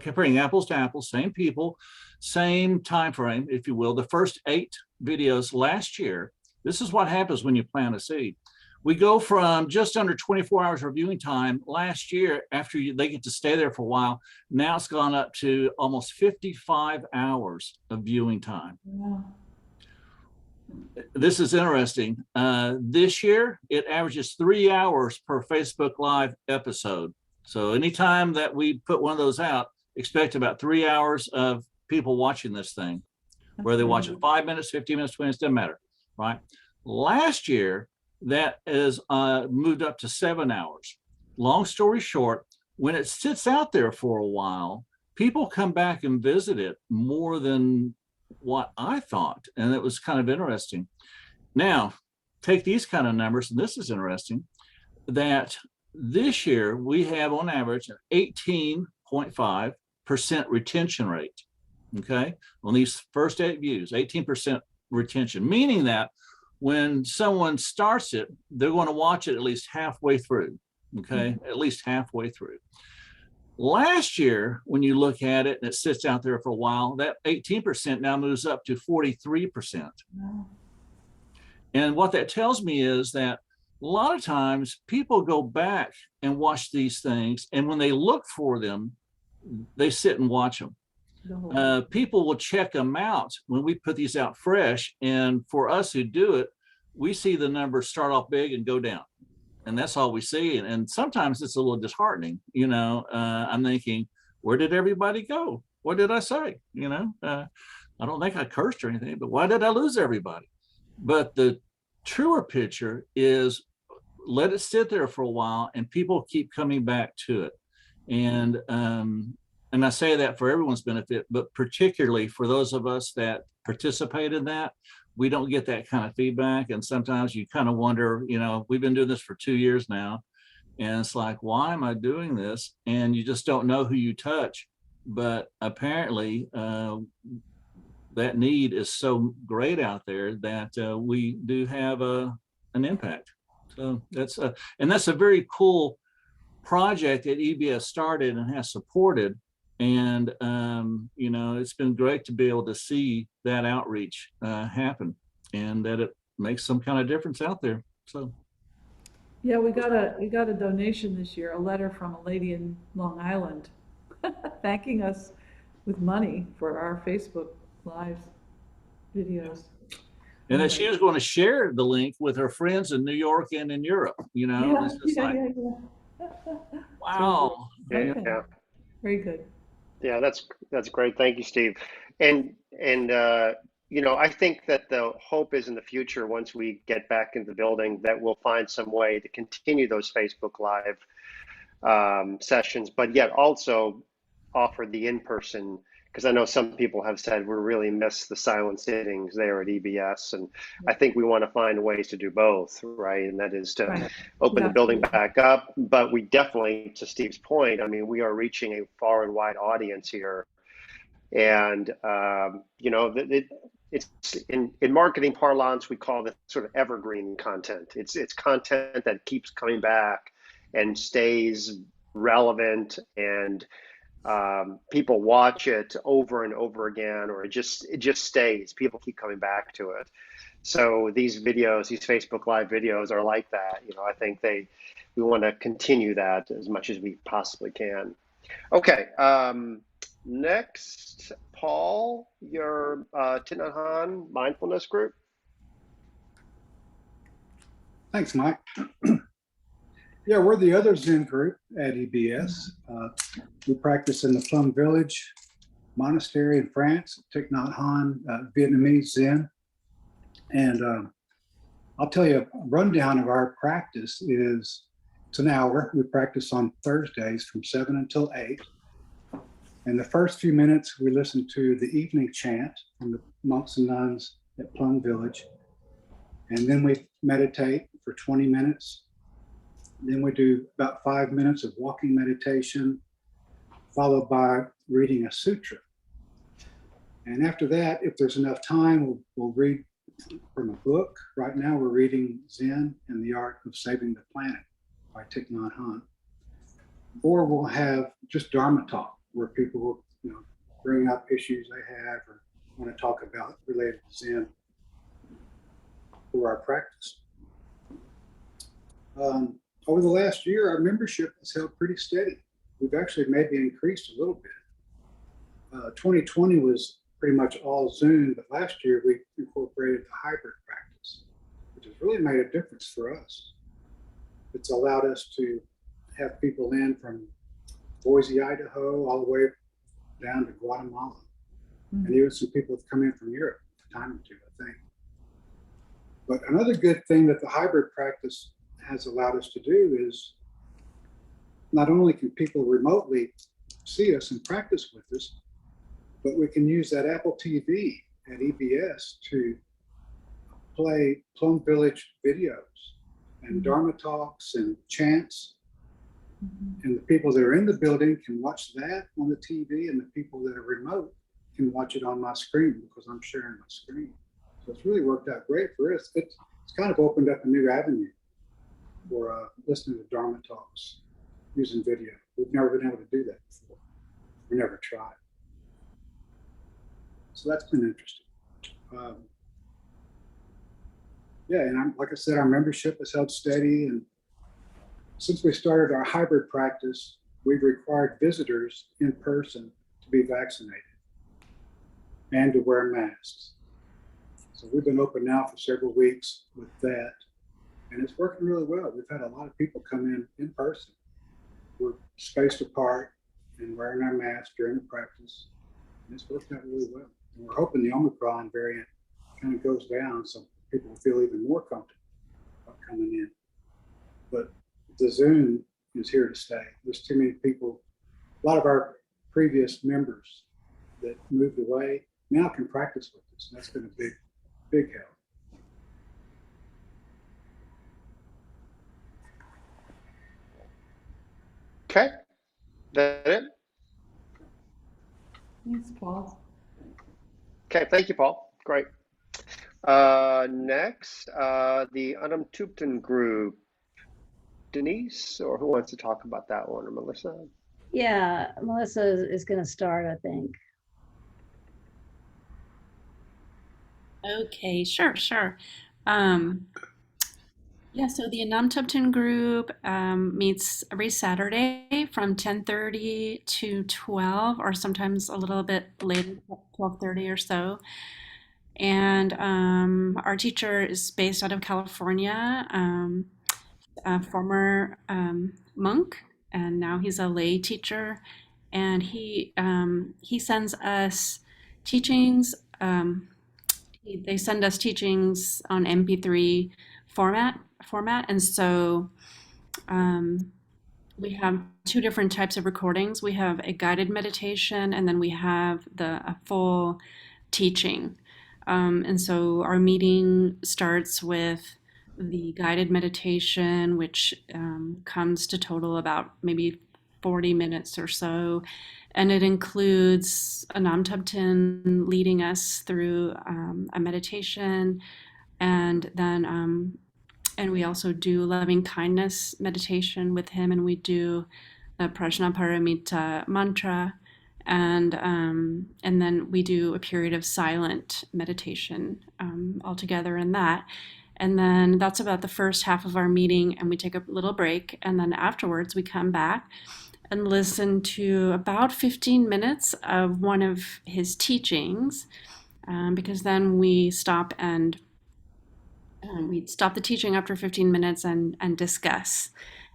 I: comparing apples to apples, same people, same time frame, if you will. The first 8 videos last year, this is what happens when you plant a seed. We go from just under 24 hours of viewing time last year after they get to stay there for a while. Now it's gone up to almost 55 hours of viewing time.
A: Yeah.
I: This is interesting. This year, it averages 3 hours per Facebook Live episode. So anytime that we put one of those out, expect about 3 hours of people watching this thing, whether they watch it 5 minutes, 15 minutes, 20 minutes, doesn't matter, right? Last year, that is moved up to 7 hours. Long story short, when it sits out there for a while, people come back and visit it more than what I thought. And it was kind of interesting. Now, take these kind of numbers, and this is interesting, that this year we have on average an 18.5% retention rate, okay? On these first 8 views, 18% retention, meaning that when someone starts it, they're going to watch it at least halfway through, okay? At least halfway through. Last year, when you look at it and it sits out there for a while, that 18% now moves up to 43%.
A: Wow.
I: And what that tells me is that a lot of times people go back and watch these things, and when they look for them, they sit and watch them. People will check them out when we put these out fresh, and for us who do it, we see the numbers start off big and go down, and that's all we see. And sometimes it's a little disheartening. I'm thinking, where did everybody go? What did I say? I don't think I cursed or anything, but why did I lose everybody? But the truer picture is, let it sit there for a while and people keep coming back to it. And I say that for everyone's benefit, but particularly for those of us that participate in that, we don't get that kind of feedback. And sometimes you kind of wonder, we've been doing this for 2 years now, and it's like, why am I doing this? And you just don't know who you touch. But apparently that need is so great out there that we do have an impact. So that's a very cool project that EBS started and has supported. And, it's been great to be able to see that outreach happen, and that it makes some kind of difference out there. So.
A: Yeah, we got a donation this year, a letter from a lady in Long Island thanking us with money for our Facebook Live videos.
I: And that she was going to share the link with her friends in New York and in Europe,
A: Yeah,
I: It's just
A: yeah.
I: wow.
A: Okay.
B: Yeah.
A: Very good.
B: Yeah, that's great. Thank you, Steve. And I think that the hope is in the future, once we get back into the building, that we'll find some way to continue those Facebook Live sessions, but yet also offer the in-person, because I know some people have said we really miss the silent sittings there at EBS, and I think we want to find ways to do both, right? And that is to open the building back up, but we definitely, to Steve's point, I mean, we are reaching a far and wide audience here, and it's in marketing parlance, we call this sort of evergreen content. It's content that keeps coming back and stays relevant, and people watch it over and over again, or it just stays. People keep coming back to it. So these videos, these Facebook Live videos, are like that. I think we want to continue that as much as we possibly can. Okay. Next, Paul, your Thich Nhat Hanh mindfulness group.
J: Thanks, Mike. Yeah, we're the other Zen group at EBS. We practice in the Plum Village Monastery in France, Thich Nhat Hanh, Vietnamese Zen. And I'll tell you, a rundown of our practice is, it's an hour. We practice on Thursdays from 7 until 8. And the first few minutes, we listen to the evening chant from the monks and nuns at Plum Village. And then we meditate for 20 minutes. Then we do about 5 minutes of walking meditation, followed by reading a sutra. And after that, if there's enough time, we'll read from a book. Right now, we're reading Zen and the Art of Saving the Planet by Thich Nhat Hanh. Or we'll have just Dharma talk where people will, bring up issues they have or want to talk about related to Zen for our practice. Over the last year, our membership has held pretty steady. We've actually maybe increased a little bit. 2020 was pretty much all Zoom, but last year we incorporated the hybrid practice, which has really made a difference for us. It's allowed us to have people in from Boise, Idaho, all the way down to Guatemala. And even some people have come in from Europe a time or two, I think. But another good thing that the hybrid practice has allowed us to do is not only can people remotely see us and practice with us, but we can use that Apple TV at EBS to play Plum Village videos and Dharma talks and chants. And the people that are in the building can watch that on the TV, and the people that are remote can watch it on my screen because I'm sharing my screen. So it's really worked out great for us. It's kind of opened up a new avenue for listening to Dharma talks using video. We've never been able to do that before. We never tried. So that's been interesting. Yeah, and like I said, our membership has held steady. And since we started our hybrid practice, we've required visitors in person to be vaccinated and to wear masks. So we've been open now for several weeks with that, and it's working really well. We've had a lot of people come in person. We're spaced apart and wearing our masks during the practice, and it's worked out really well. And we're hoping the Omicron variant kind of goes down so people feel even more comfortable about coming in. But the Zoom is here to stay. There's too many people. A lot of our previous members that moved away now can practice with us. And that's been a big help.
B: Okay, that it?
A: Thanks, Paul.
B: Okay, thank you, Paul. Great. Next, the Untitled group. Denise, or who wants to talk about that one, or Melissa?
K: Yeah, Melissa is going to start, I think.
F: Okay, sure. Yeah, so the Untitled group meets every Saturday from 10:30 to 12, or sometimes a little bit later, 12:30 or so. And our teacher is based out of California, a former monk, and now he's a lay teacher. And he sends us teachings. They send us teachings on MP3 format, and so we have two different types of recordings. We have a guided meditation, and then we have a full teaching. And so our meeting starts with the guided meditation, which comes to total about maybe 40 minutes or so. And it includes Anam Thubten leading us through a meditation. And then, and we also do loving kindness meditation with him, and we do the Prajnaparamita mantra. And then we do a period of silent meditation altogether in that. And then that's about the first half of our meeting, and we take a little break. And then afterwards, we come back and listen to about 15 minutes of one of his teachings, because then we stop the teaching after 15 minutes and discuss.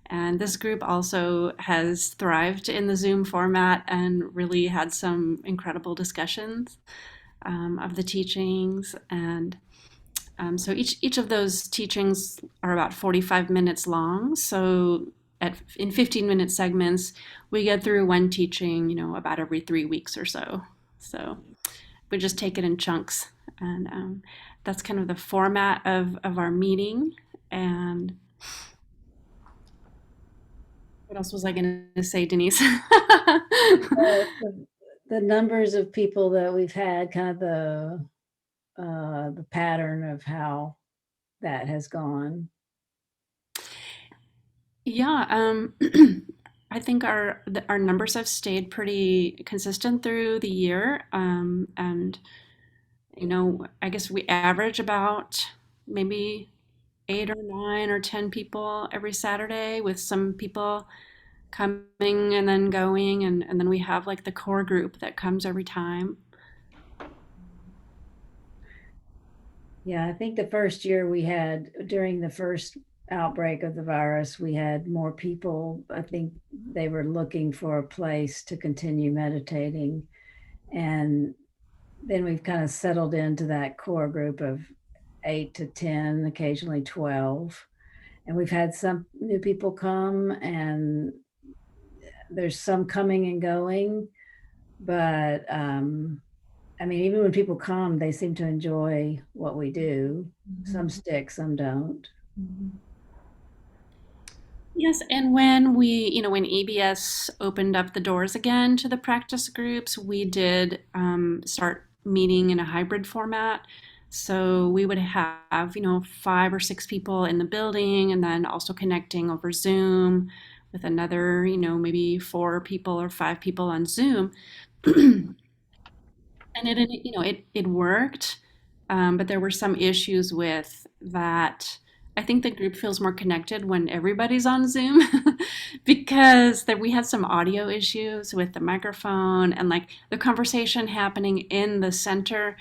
F: And this group also has thrived in the Zoom format and really had some incredible discussions of the teachings. And so each of those teachings are about 45 minutes long. So in 15-minute segments, we get through one teaching, about every 3 weeks or so. So we just take it in chunks. And that's kind of the format of our meeting. And what else was I going to say, Denise?
K: The numbers of people that we've had, kind of the pattern of how that has gone.
F: Yeah, I think our numbers have stayed pretty consistent through the year, and I guess we average about maybe 8 or 9 or 10 people every Saturday, with some people coming and then going, and then we have like the core group that comes every time.
K: Yeah, I think the first year we had, during the first outbreak of the virus, we had more people. I think they were looking for a place to continue meditating. And then we've kind of settled into that core group of 8 to 10, occasionally 12. And we've had some new people come, and there's some coming and going. But I mean, even when people come, they seem to enjoy what we do. Some stick, some don't.
F: Yes, and when EBS opened up the doors again to the practice groups, we did start meeting in a hybrid format. So we would have, 5 or 6 people in the building, and then also connecting over Zoom with another, maybe 4 people or 5 people on Zoom. And it worked, but there were some issues with that. I think the group feels more connected when everybody's on Zoom because we had some audio issues with the microphone, and like the conversation happening in the center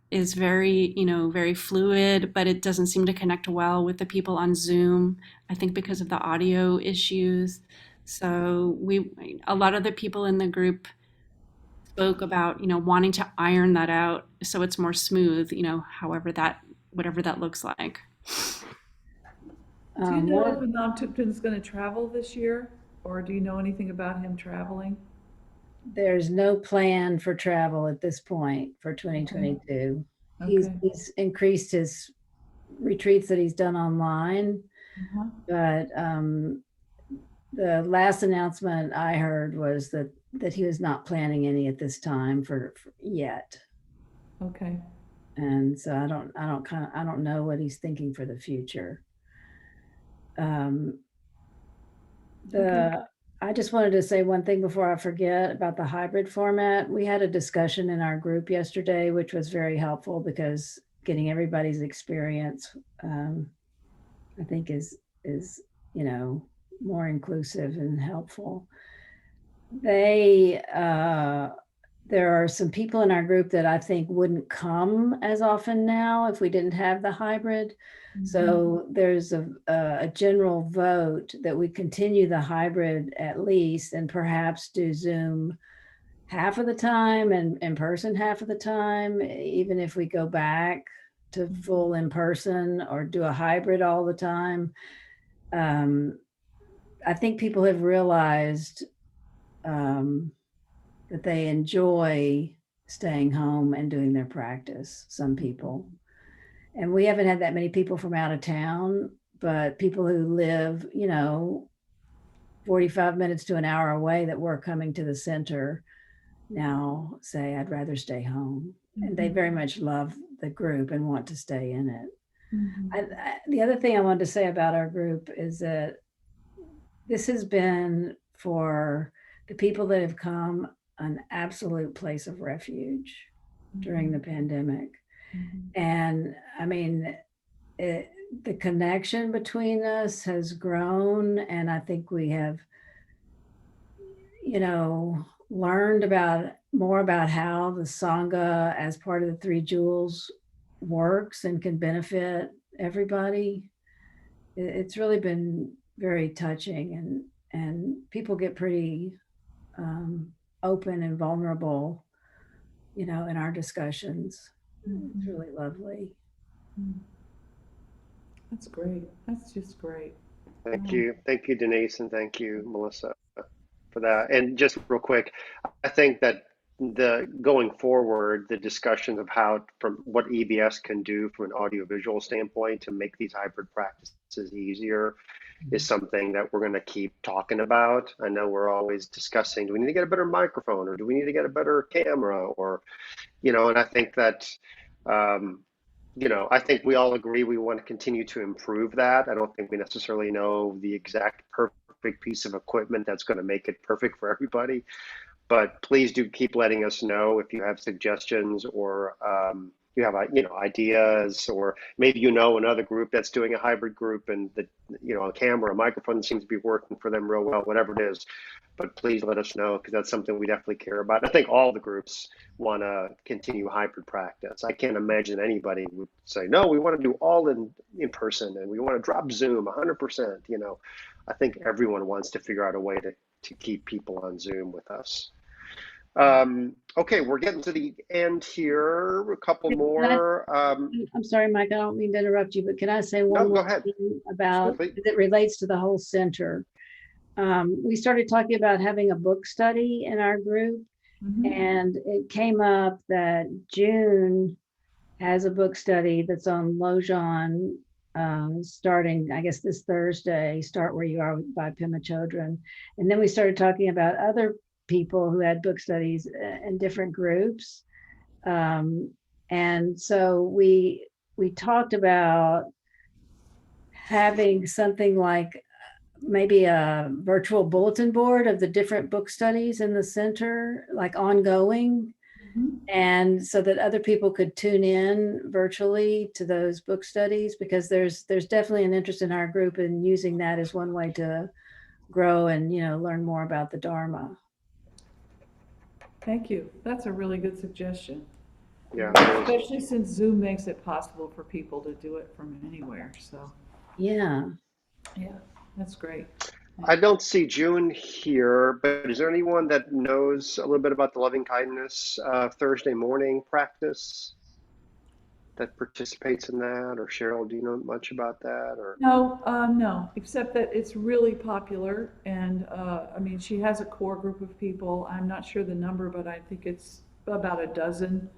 F: is very fluid, but it doesn't seem to connect well with the people on Zoom, I think because of the audio issues. So a lot of the people in the group spoke about, wanting to iron that out so it's more smooth, whatever that looks like.
A: Do you know if
K: One,
A: Anam Tupton's going to travel this year, or do you know anything about him traveling?
K: there's no plan for travel at this point for 2022.
A: Okay.
K: He's increased his retreats that he's done online,
A: Uh-huh.
K: but the last announcement I heard was that he was not planning any at this time for yet.
A: Okay.
K: And so I don't know what he's thinking for the future. I just wanted to say one thing before I forget about the hybrid format. We had a discussion in our group yesterday, which was very helpful because getting everybody's experience, I think is more inclusive and helpful. There are some people in our group that I think wouldn't come as often now if we didn't have the hybrid. So there's a general vote that we continue the hybrid at least, and perhaps do Zoom half of the time and in person half of the time, even if we go back to full in person, or do a hybrid all the time. I think people have realized that they enjoy staying home and doing their practice, some people. And we haven't had that many people from out of town, but people who live, 45 minutes to an hour away that were coming to the center now say, I'd rather stay home. And they very much love the group and want to stay in it. The other thing I wanted to say about our group is that this has been, for the people that have come, an absolute place of refuge during the pandemic. And I mean, the connection between us has grown, and I think we have, learned more about how the Sangha as part of the Three Jewels works and can benefit everybody. It's really been very touching, and people get pretty open and vulnerable, in our discussions. It's really lovely.
A: That's great. That's just great.
B: Thank you. Thank you, Denise, and thank you, Melissa, for that. And just real quick, I think that going forward, the discussions of how, from what EBS can do from an audiovisual standpoint to make these hybrid practices easier is something that we're going to keep talking about. I know we're always discussing, do we need to get a better microphone, or do we need to get a better camera, or, and I think that, I think we all agree we want to continue to improve that. I don't think we necessarily know the exact perfect piece of equipment that's going to make it perfect for everybody. But please do keep letting us know if you have suggestions or you have ideas, or maybe another group that's doing a hybrid group and that a camera, a microphone seems to be working for them real well, whatever it is. But please let us know, because that's something we definitely care about. I think all the groups want to continue hybrid practice. I can't imagine anybody would say, no, we want to do all in person and we want to drop Zoom 100%. I think everyone wants to figure out a way to keep people on Zoom with us. Okay, we're getting to the end here. A couple more.
K: I'm sorry, Mike, I don't mean to interrupt you, but can I say
B: No,
K: one
B: go
K: more
B: ahead.
K: thing about
B: Please.
K: that relates to the whole center? We started talking about having a book study in our group, and it came up that June has a book study that's on Lojan, starting, I guess, this Thursday, Start Where You Are by Pema Chodron. And then we started talking about other people who had book studies in different groups. And so we talked about having something like maybe a virtual bulletin board of the different book studies in the center, like ongoing. And so that other people could tune in virtually to those book studies, because there's definitely an interest in our group in using that as one way to grow and learn more about the Dharma.
A: Thank you. That's a really good suggestion.
B: Yeah,
A: especially since Zoom makes it possible for people to do it from anywhere. So
K: yeah,
A: that's great.
B: I don't see June here, but is there anyone that knows a little bit about the loving kindness Thursday morning practice that participates in that? Or Cheryl, do you know much about that? Or
A: No, except that it's really popular, and I mean, she has a core group of people. I'm not sure the number, but I think it's about a dozen.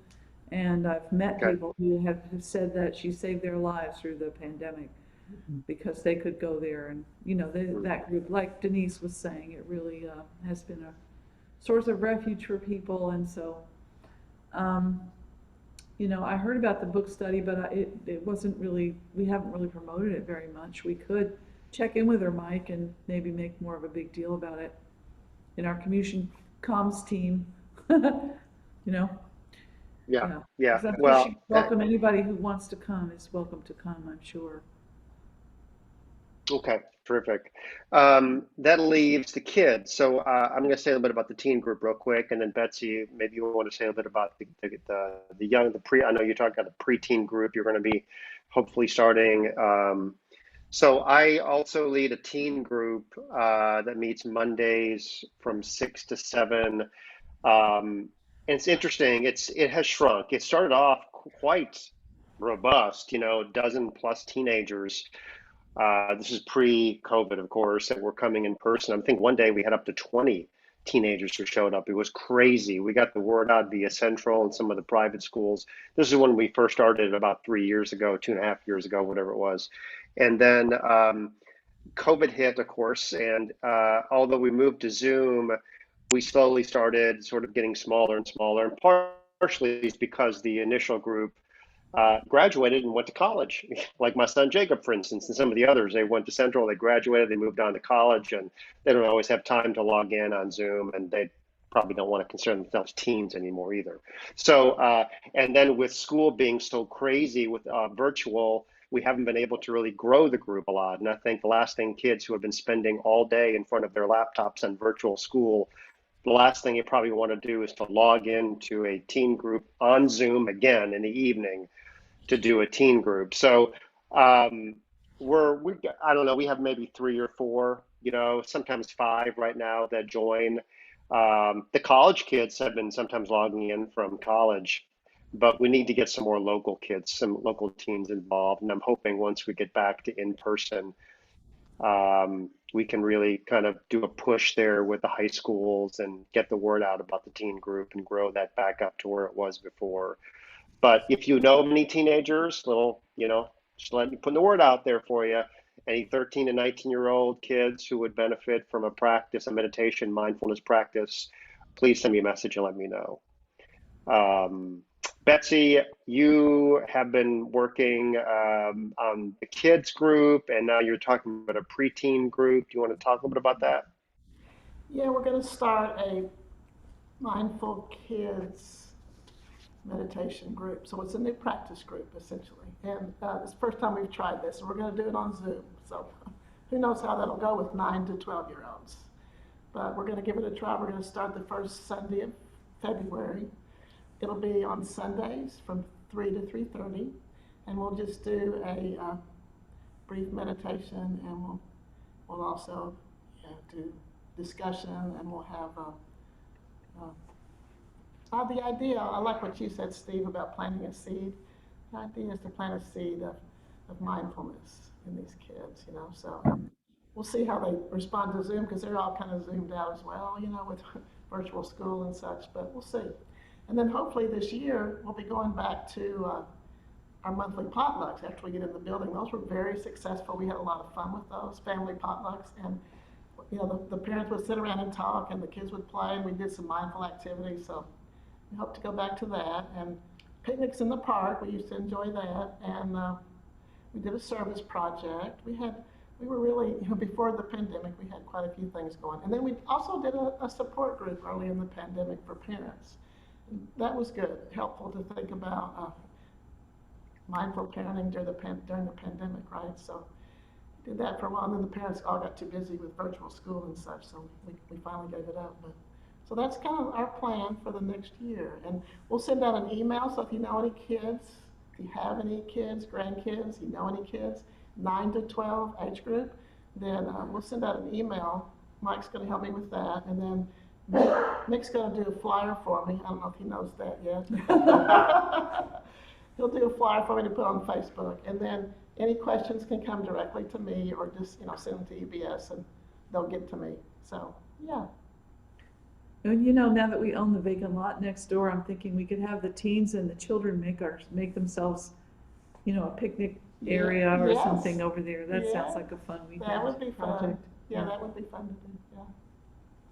A: And I've met people who have said that she saved their lives through the pandemic, because they could go there, and that group, like Denise was saying, it really has been a source of refuge for people. And so I heard about the book study, but it wasn't really, we haven't really promoted it very much. We could check in with her, Mike, and maybe make more of a big deal about it in our communication comms team.
B: Yeah.
A: Well, welcome anybody who wants to come is welcome to come, I'm sure.
B: Okay, terrific. That leaves the kids. So I'm going to say a little bit about the teen group real quick, and then Betsy, maybe you want to say a bit about the young, I know you talked about the preteen group you're going to be hopefully starting. So I also lead a teen group that meets Mondays from 6 to 7. And it's interesting. It has shrunk. It started off quite robust, dozen plus teenagers. This is pre-COVID, of course, and we're coming in person. I think one day we had up to 20 teenagers who showed up. It was crazy. We got the word out via Central and some of the private schools. This is when we first started about 3 years ago, 2.5 years ago, whatever it was. And then COVID hit, of course, and although we moved to Zoom, we slowly started sort of getting smaller and smaller, and partially it's because the initial group graduated and went to college. Like my son Jacob, for instance, and some of the others, they went to Central, they graduated, they moved on to college, and they don't always have time to log in on Zoom, and they probably don't want to consider themselves teens anymore either. So, and then with school being so crazy with virtual, we haven't been able to really grow the group a lot. And I think the last thing kids who have been spending all day in front of their laptops on virtual school, the last thing you probably want to do is to log into a teen group on Zoom again in the evening to do a teen group. So I don't know, we have maybe 3 or 4, sometimes 5 right now that join. The college kids have been sometimes logging in from college, but we need to get some more local kids, some local teens involved. And I'm hoping once we get back to in-person, we can really kind of do a push there with the high schools and get the word out about the teen group and grow that back up to where it was before. But if you know many teenagers, just let me put the word out there for you. Any 13 and 19-year-old kids who would benefit from a meditation, mindfulness practice, please send me a message and let me know. Betsy, you have been working on the kids group, and now you're talking about a preteen group. Do you want to talk a little bit about that?
L: Yeah, we're going to start a mindful kids meditation group. So it's a new practice group, essentially. And it's the first time we've tried this, and we're going to do it on Zoom. So who knows how that'll go with 9 to 12-year-olds. But we're going to give it a try. We're going to start the first Sunday of February. It'll be on Sundays from 3 to 3:30, and we'll just do a brief meditation, and we'll also do discussion, and we'll have the idea. I like what you said, Steve, about planting a seed. The idea is to plant a seed of mindfulness in these kids, you know. So we'll see how they respond to Zoom, because they're all kind of zoomed out as well, you know, with virtual school and such. But we'll see. And then hopefully this year, we'll be going back to our monthly potlucks after we get in the building. Those were very successful. We had a lot of fun with those family potlucks. And, you know, the parents would sit around and talk, and the kids would play, and we did some mindful activities. So we hope to go back to that. And picnics in the park, we used to enjoy that. And we did a service project. We were really, you know, before the pandemic, we had quite a few things going. And then we also did a support group early in the pandemic for parents. That was good, helpful to think about mindful parenting during the pandemic, right? So we did that for a while, and then the parents all got too busy with virtual school and such, so we finally gave it up. But so that's kind of our plan for the next year. And we'll send out an email, so if you know any kids, if you have any kids, grandkids, you know any kids, 9 to 12 age group, then we'll send out an email. Mike's going to help me with that, and then Mick's going to do a flyer for me. I don't know if he knows that yet. He'll do a flyer for me to put on Facebook, and then any questions can come directly to me, or just, you know, send them to EBS and they'll get to me. So yeah.
A: And you know, now that we own the vacant lot next door, I'm thinking we could have the teens and the children make themselves, you know, a picnic area or
L: Yes.
A: something over there. That
L: Yeah.
A: sounds like a fun weekend
L: That would be fun.
A: project.
L: Yeah, that would be fun to do. Yeah.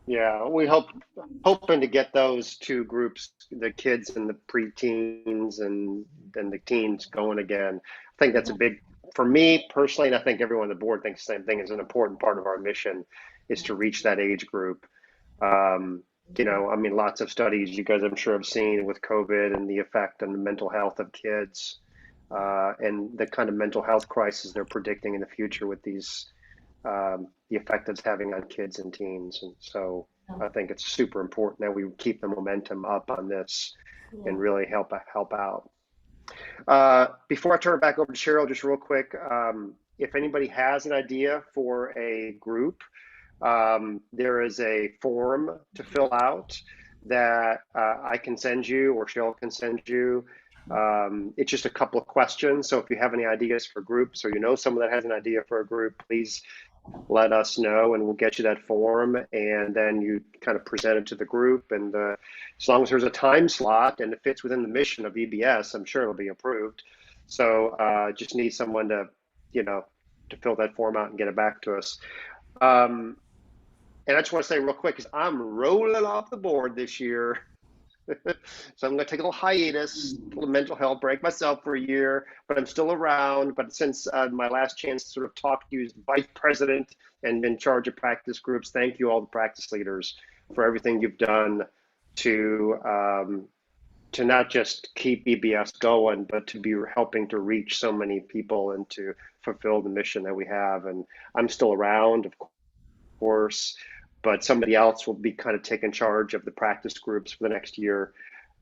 B: Yeah, we hoping to get those two groups, the kids and the preteens and then the teens, going again. I think that's a big, for me personally, and I think everyone on the board thinks the same thing, is an important part of our mission is to reach that age group. You know, I mean, lots of studies you guys I'm sure have seen with COVID and the effect on the mental health of kids, and the kind of mental health crisis they're predicting in the future with these the effect it's having on kids and teens. And so I think it's super important that we keep the momentum up on this and really help out. Before I turn it back over to Cheryl, just real quick, if anybody has an idea for a group, there is a form to fill out that I can send you, or Cheryl can send you. It's just a couple of questions. So if you have any ideas for groups, or you know someone that has an idea for a group, please let us know, and we'll get you that form, and then you kind of present it to the group. And as long as there's a time slot and it fits within the mission of EBS, I'm sure it'll be approved. So just need someone to, you know, to fill that form out and get it back to us. And I just want to say real quick, because I'm rolling off the board this year. So I'm going to take a little hiatus, a little mental health break myself for a year, but I'm still around. But since my last chance to sort of talk to you as vice president and in charge of practice groups, thank you all the practice leaders for everything you've done to not just keep EBS going, but to be helping to reach so many people and to fulfill the mission that we have. And I'm still around, of course, but somebody else will be kind of taking charge of the practice groups for the next year.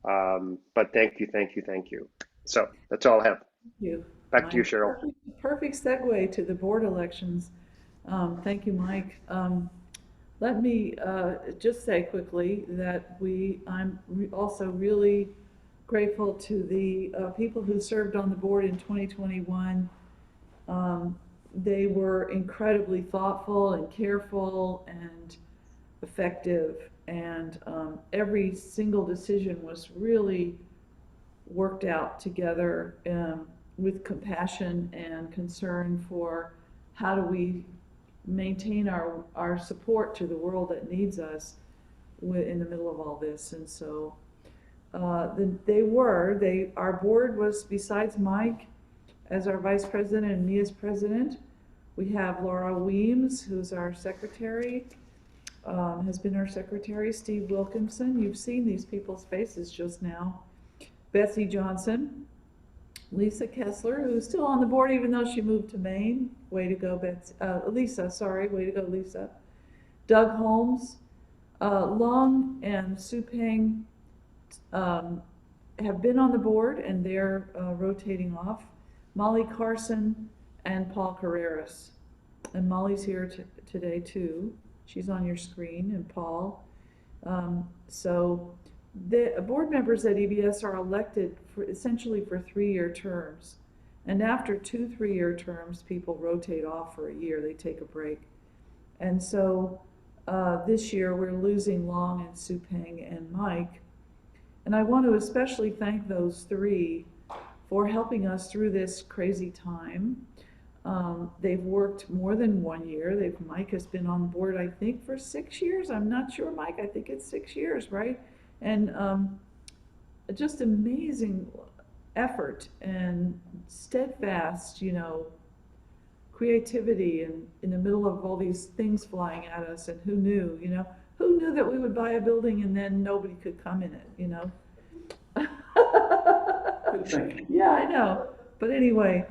B: But thank you. So that's all I have.
A: Thank you.
B: Back to you, Cheryl.
A: Perfect segue to the board elections. Thank you, Mike. Let me just say quickly that I'm also really grateful to the people who served on the board in 2021. They were incredibly thoughtful and careful and effective, and every single decision was really worked out together with compassion and concern for how do we maintain our support to the world that needs us in the middle of all this. And so Our board was, besides Mike as our vice president and me as president, we have Laura Weems, who's our secretary, has been our secretary, Steve Wilkinson. You've seen these people's faces just now. Betsy Johnson, Lisa Kessler, who's still on the board even though she moved to Maine. Way to go, Betsy. Lisa, sorry. Way to go, Lisa. Doug Holmes, Long and Sue Peng have been on the board and they're rotating off. Molly Carson and Paul Carreras. And Molly's here today too. She's on your screen, and Paul. So the board members at EBS are elected essentially for 3-year terms. And after 2 3-year terms, people rotate off for a year. They take a break. And so this year we're losing Long and Sue Peng and Mike. And I want to especially thank those 3 for helping us through this crazy time. They've worked more than 1 year. Mike has been on board, I think, for 6 years. I'm not sure, Mike. I think it's 6 years, right? And just amazing effort and steadfast, creativity in the middle of all these things flying at us. And who knew, who knew that we would buy a building and then nobody could come in it,
E: Good thinking.
A: Yeah, I know. But anyway,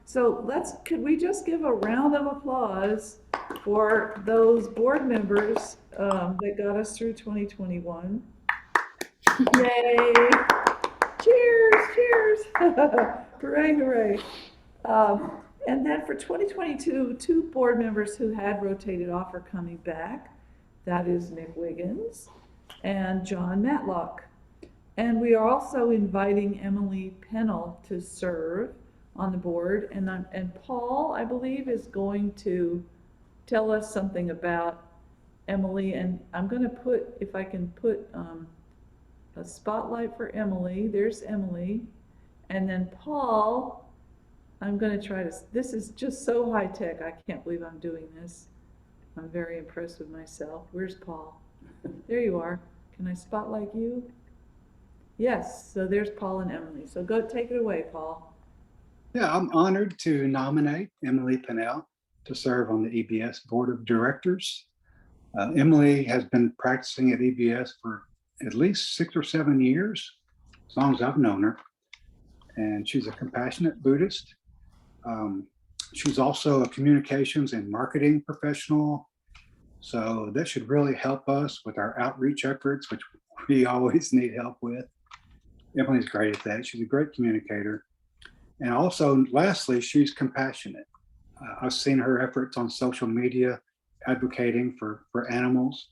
A: so could we just give a round of applause for those board members that got us through 2021? Yay! Cheers, cheers! Hooray, hooray! And then for 2022, 2 board members who had rotated off are coming back. That is Nick Wiggins and John Matlock. And we are also inviting Emily Pennell to serve on the board. And Paul, I believe, is going to tell us something about Emily. And I'm going to put, if I can put a spotlight for Emily. There's Emily. And then Paul, I'm going to try to, this is just so high tech. I can't believe I'm doing this. I'm very impressed with myself. Where's Paul? There you are. Can I spotlight you? Yes, so there's Paul and Emily. So go take it away, Paul.
J: Yeah, I'm honored to nominate Emily Pennell to serve on the EBS Board of Directors. Emily has been practicing at EBS for at least 6 or 7 years, as long as I've known her. And she's a compassionate Buddhist. She's also a communications and marketing professional. So that should really help us with our outreach efforts, which we always need help with. Emily's great at that. She's a great communicator. And also, lastly, she's compassionate. I've seen her efforts on social media advocating for animals.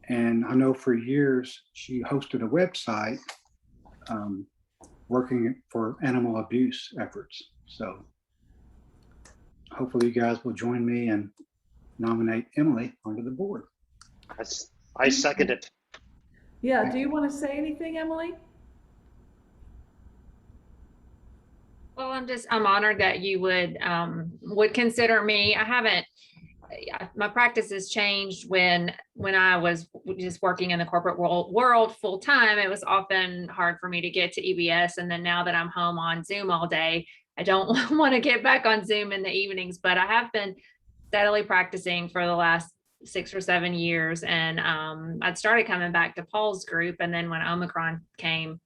J: And I know for years she hosted a website working for animal abuse efforts. So hopefully you guys will join me and nominate Emily onto the board.
B: I second it.
A: Yeah, do you want to say anything, Emily?
M: Well, I'm honored that you would consider me. My practice has changed when I was just working in the corporate world full time. It was often hard for me to get to EBS. And then now that I'm home on Zoom all day, I don't want to get back on Zoom in the evenings, but I have been steadily practicing for the last 6 or 7 years. And I'd started coming back to Paul's group. And then when Omicron came,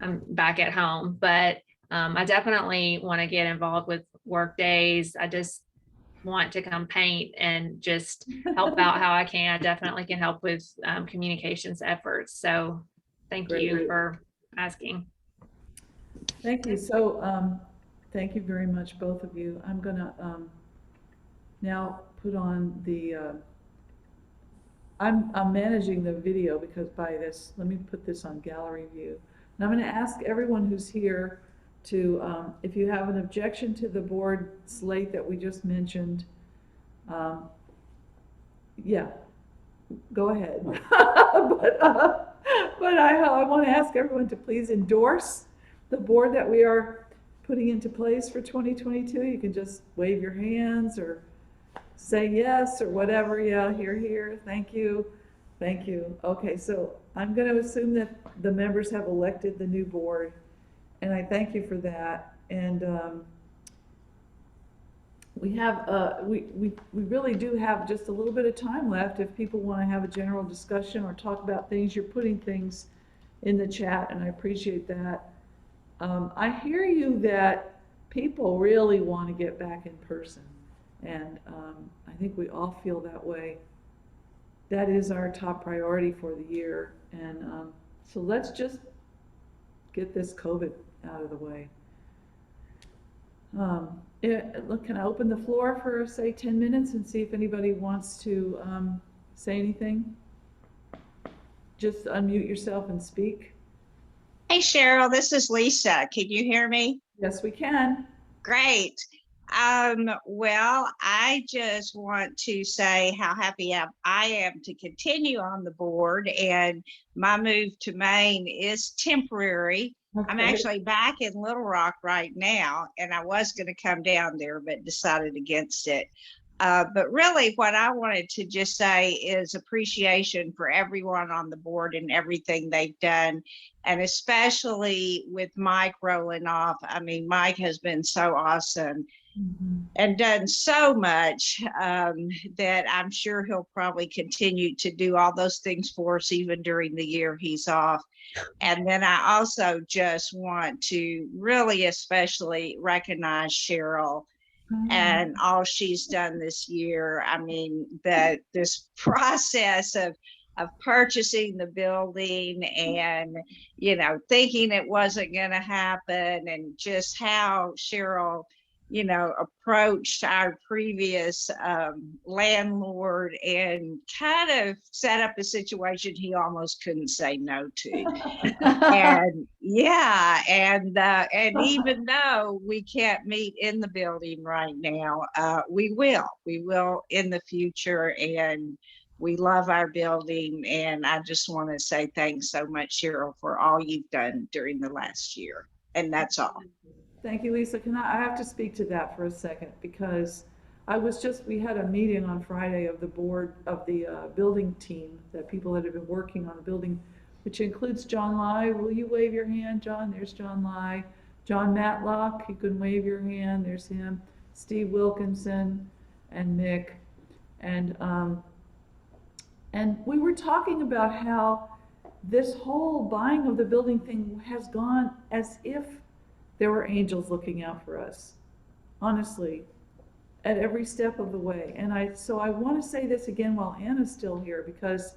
M: I'm back at home. But I definitely want to get involved with work days. I just want to come paint and just help out how I can. I definitely can help with communications efforts. So thank you for asking.
A: Thank you. So thank you very much, both of you. I'm going to now put on the, I'm managing the video because let me put this on gallery view. And I'm going to ask everyone who's here to, if you have an objection to the board slate that we just mentioned, yeah, go ahead. but I want to ask everyone to please endorse the board that we are putting into place for 2022. You can just wave your hands or say yes or whatever. Yeah, here, thank you. Thank you. Okay, so I'm going to assume that the members have elected the new board, and I thank you for that. And we have, we really do have just a little bit of time left if people want to have a general discussion or talk about things. You're putting things in the chat, and I appreciate that. I hear you that people really want to get back in person, and I think we all feel that way. That is our top priority for the year, and so let's just get this COVID out of the way. Look, can I open the floor for, say, 10 minutes and see if anybody wants to say anything? Just unmute yourself and speak.
N: Hey, Cheryl, this is Lisa. Can you hear me?
A: Yes, we can.
N: Great. Well, I just want to say how happy I am to continue on the board, and my move to Maine is temporary.
A: Okay.
N: I'm actually back in Little Rock right now, and I was going to come down there, but decided against it. But really what I wanted to just say is appreciation for everyone on the board and everything they've done. And especially with Mike rolling off. I mean, Mike has been so awesome and done so much that I'm sure he'll probably continue to do all those things for us even during the year he's off. And then I also just want to really especially recognize Cheryl and all she's done this year. I mean, that this process of purchasing the building and, you know, thinking it wasn't going to happen, and just how Cheryl, you know, approached our previous landlord and kind of set up a situation he almost couldn't say no to. And yeah, and even though we can't meet in the building right now, we will in the future, and we love our building. And I just want to say thanks so much, Cheryl, for all you've done during the last year. And that's all.
A: Thank you, Lisa. I have to speak to that for a second, because we had a meeting on Friday of the board of the building team, that people that have been working on the building, which includes John Lai. Will you wave your hand, John? There's John Lai. John Matlock, you can wave your hand. There's him. Steve Wilkinson and Nick. And we were talking about how this whole buying of the building thing has gone as if there were angels looking out for us, honestly, at every step of the way. And so I want to say this again while Anna's still here, because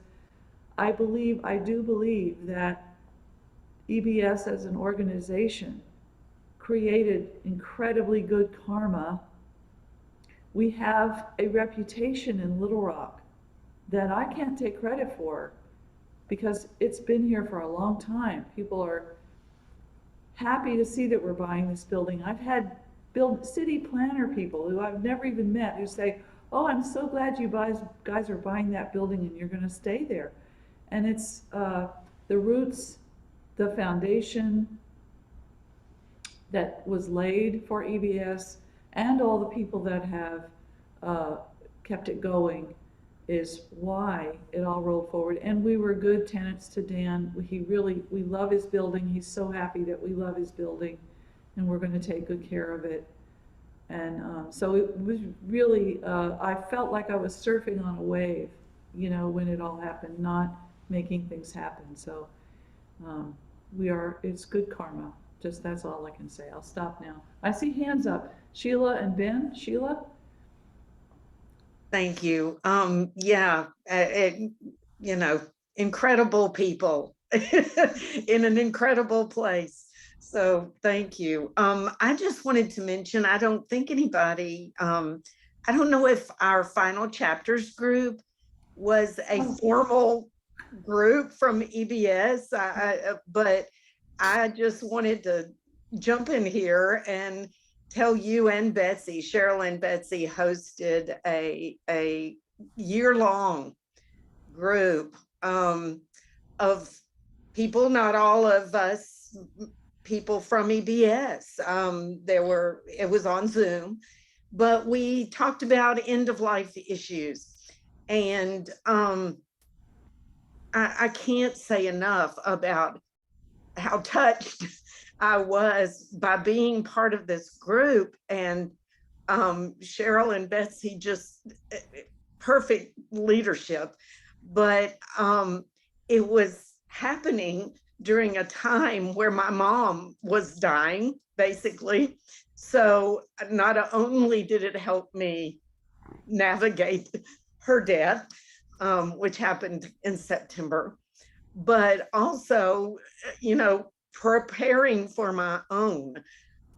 A: I do believe that EBS as an organization created incredibly good karma. We have a reputation in Little Rock that I can't take credit for, because it's been here for a long time. People are happy to see that we're buying this building. I've had city planner people who I've never even met who say, "Oh, I'm so glad you guys are buying that building and you're going to stay there." And it's the roots, the foundation that was laid for EBS, and all the people that have kept it going is why it all rolled forward. And we were good tenants to Dan. We love his building. He's so happy that we love his building, and we're going to take good care of it. And so it was really, I felt like I was surfing on a wave, you know, when it all happened, not making things happen. So it's good karma. Just, that's all I can say. I'll stop now. I see hands up. Sheila and Ben. Sheila?
D: Thank you. Yeah, you know, incredible people in an incredible place. So thank you. I just wanted to mention, I don't think anybody, I don't know if our final chapters group was a formal group from EBS, but I just wanted to jump in here and tell you and Betsy, Cheryl and Betsy hosted a year-long group of people, not all of us people from EBS. It was on Zoom, but we talked about end-of-life issues. And I can't say enough about how touched I was by being part of this group. And Cheryl and Betsy, just perfect leadership. But it was happening during a time where my mom was dying, basically. So not only did it help me navigate her death, which happened in September, but also, preparing for my own,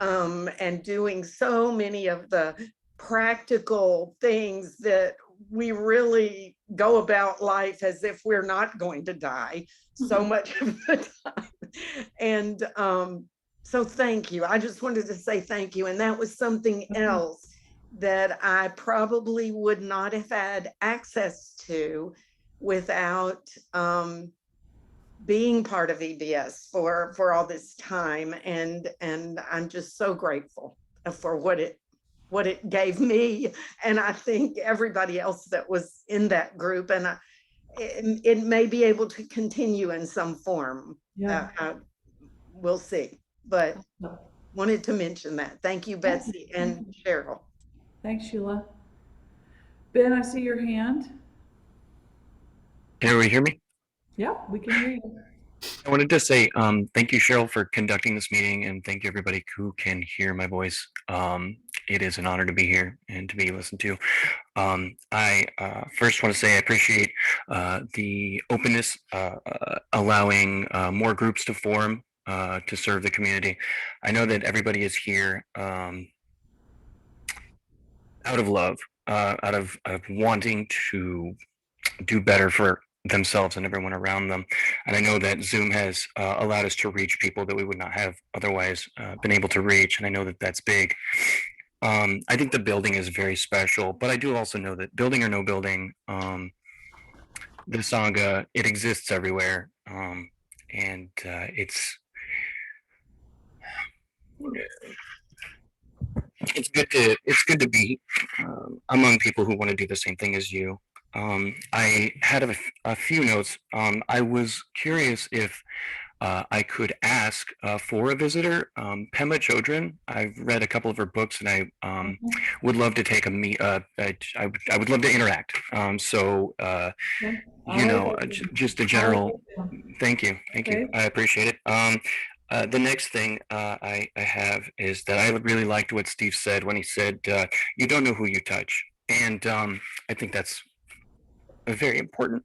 D: and doing so many of the practical things that we really go about life as if we're not going to die so much of the time. And so thank you. I just wanted to say thank you. And that was something else that I probably would not have had access to without being part of EBS for all this time. And I'm just so grateful for what it gave me. And I think everybody else that was in that group, and it may be able to continue in some form.
A: Yeah.
D: We'll see, but wanted to mention that. Thank you, Betsy and Cheryl.
A: Thanks, Sheila. Ben, I see your hand.
O: Can everybody hear me?
A: Yeah, we can hear you.
O: I wanted to say thank you, Cheryl, for conducting this meeting, and thank you everybody who can hear my voice. It is an honor to be here and to be listened to. I first want to say I appreciate the openness, allowing more groups to form to serve the community. I know that everybody is here out of love, out of wanting to do better for themselves and everyone around them. And I know that Zoom has allowed us to reach people that we would not have otherwise been able to reach. And I know that that's big. I think the building is very special, but I do also know that building or no building, the saga, it exists everywhere. And it's good to be among people who want to do the same thing as you. I had a few notes. I was curious if I could ask for a visitor, Pema Chodron. I've read a couple of her books, and I would love to take I would love to interact. Just a general. Thank you. I appreciate it. The next thing I have is that I really liked what Steve said when he said, "You don't know who you touch," and I think that's very important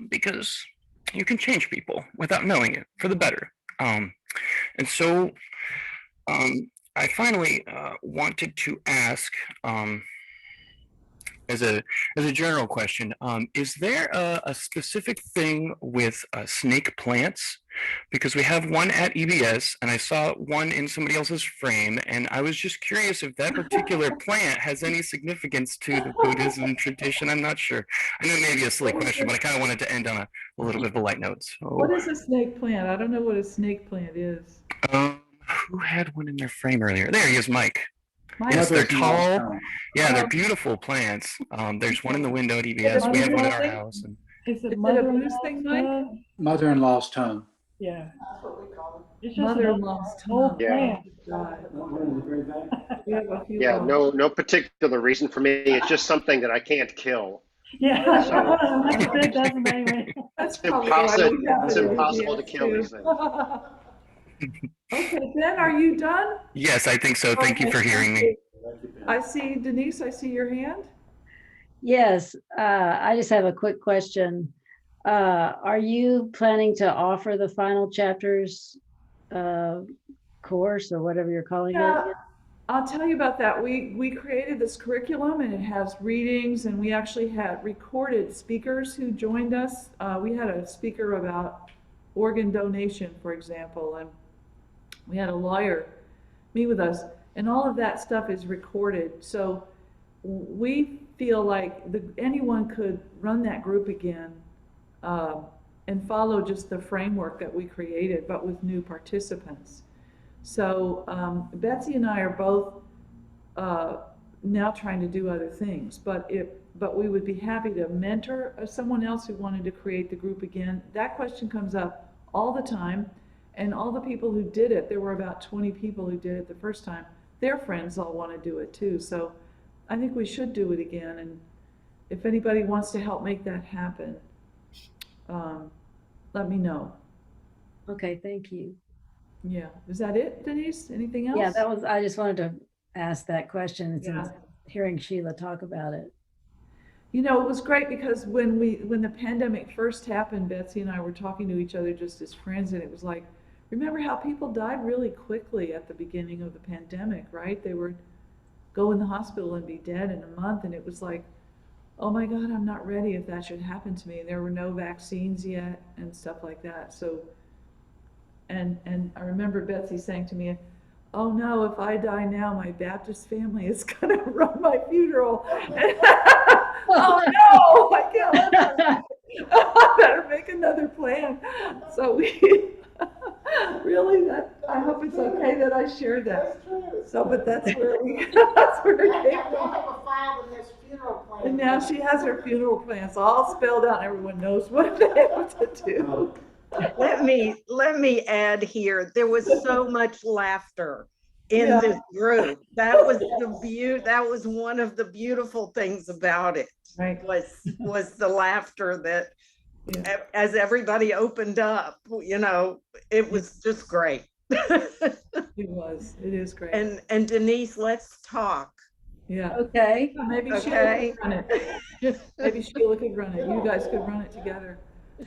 O: because you can change people without knowing it for the better. And so I finally wanted to ask, as a general question, is there a specific thing with snake plants? Because we have one at EBS, and I saw one in somebody else's frame, and I was just curious if that particular plant has any significance to the Buddhism tradition. I'm not sure. I know maybe a silly question, but I kind of wanted to end on a little bit of a light note. So.
A: What is a snake plant? I don't know what a snake plant is.
O: Who had one in their frame earlier? There he is, Mike.
A: Mike.
O: Yes, they're tall. Yeah, they're beautiful plants. There's one in the window at EBS. We have one at our house. And
A: is it a Buddhist thing, Mike?
J: Mother-in-law's tongue.
H: Yeah.
L: That's what we call
H: It's
L: them.
H: just
A: Mother-in-law's tongue.
B: Yeah. Yeah, no particular reason for me. It's just something that I can't kill.
H: Yeah.
B: So,
A: That's
B: it's impossible to kill these things.
A: Okay, Ben, are you done?
O: Yes, I think so. Thank you for hearing me.
A: I see, Denise, I see your hand.
K: Yes, I just have a quick question. Are you planning to offer the final chapters course or whatever you're calling it?
A: I'll tell you about that. We created this curriculum, and it has readings, and we actually had recorded speakers who joined us. We had a speaker about organ donation, for example, and we had a lawyer meet with us, and all of that stuff is recorded. So we feel like anyone could run that group again and follow just the framework that we created, but with new participants. So Betsy and I are both now trying to do other things, but but we would be happy to mentor someone else who wanted to create the group again. That question comes up all the time, and all the people who did it, there were about 20 people who did it the first time, their friends all want to do it too. So I think we should do it again, and if anybody wants to help make that happen, let me know.
K: Okay, thank you.
A: Yeah, is that it, Denise? Anything else?
K: Yeah, that was, I just wanted to ask that question
A: Yeah.
K: since hearing Sheila talk about it.
A: You know, it was great because when the pandemic first happened, Betsy and I were talking to each other just as friends, and it was like, remember how people died really quickly at the beginning of the pandemic, right? They would go in the hospital and be dead in a month, and it was like, oh my God, I'm not ready if that should happen to me. There were no vaccines yet and stuff like that. So, and I remember Betsy saying to me, oh no, if I die now, my Baptist family is gonna run my funeral. Oh no, I can't let that. I better make another plan. So we really, that I hope it's okay that I shared that. So, but that's where it came from. And now she has her funeral plans all spelled out, and everyone knows what they have to do.
D: Let me add here, there was so much laughter in this group. That was that was one of the beautiful things about it.
A: Right.
D: Was the laughter that as everybody opened up, you know, it was just great.
A: It is great.
D: And Denise, let's talk.
A: Yeah.
K: Okay.
A: Maybe Sheila could run it. Maybe Sheila could run it. You guys could run it together.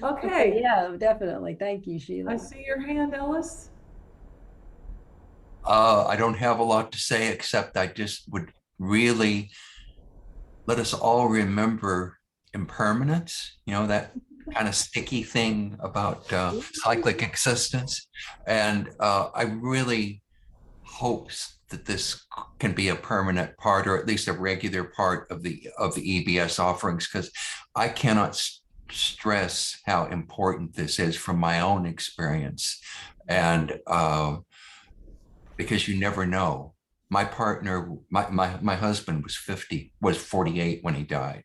A: Okay.
K: Yeah, definitely. Thank you, Sheila.
A: I see your hand, Ellis.
G: I don't have a lot to say, except I just would really let us all remember impermanence, you know, that kind of sticky thing about cyclic existence. And I really hope that this can be a permanent part, or at least a regular part of the EBS offerings, because I cannot stress how important this is from my own experience. And because you never know. My partner, my husband was 48 when he died.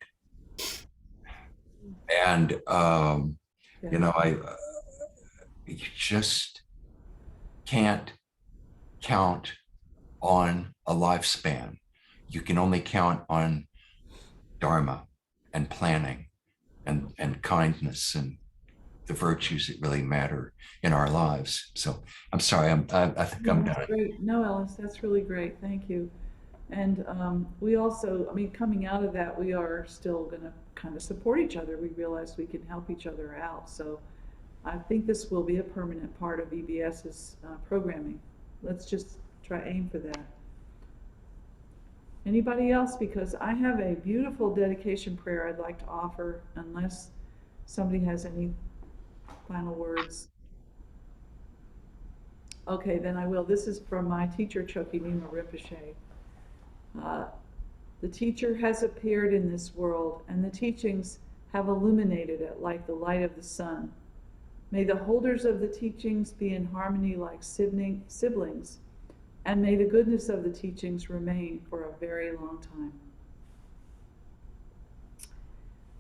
G: And, you know, you just can't count on a lifespan. You can only count on dharma and planning and kindness and the virtues that really matter in our lives. So I'm sorry, I think I'm done.
A: Great. No, Ellis, that's really great. Thank you. And we also, I mean, coming out of that, we are still going to kind of support each other. We realize we can help each other out. So I think this will be a permanent part of EBS's programming. Let's just try aim for that. Anybody else? Because I have a beautiful dedication prayer I'd like to offer, unless somebody has any final words. Okay, then I will. This is from my teacher, Chokimima Rinpoche. The teacher has appeared in this world, and the teachings have illuminated it like the light of the sun. May the holders of the teachings be in harmony like siblings, and may the goodness of the teachings remain for a very long time.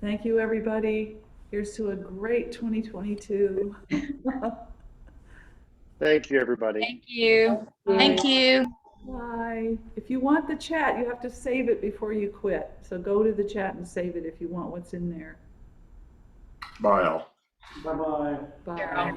A: Thank you, everybody. Here's to a great 2022.
B: Thank you, everybody.
M: Thank you.
K: Thank
M: you.
A: Bye. If you want the chat, you have to save it before you quit. So go to the chat and save it if you want what's in there.
P: Bye all.
E: Bye-bye.
A: Bye.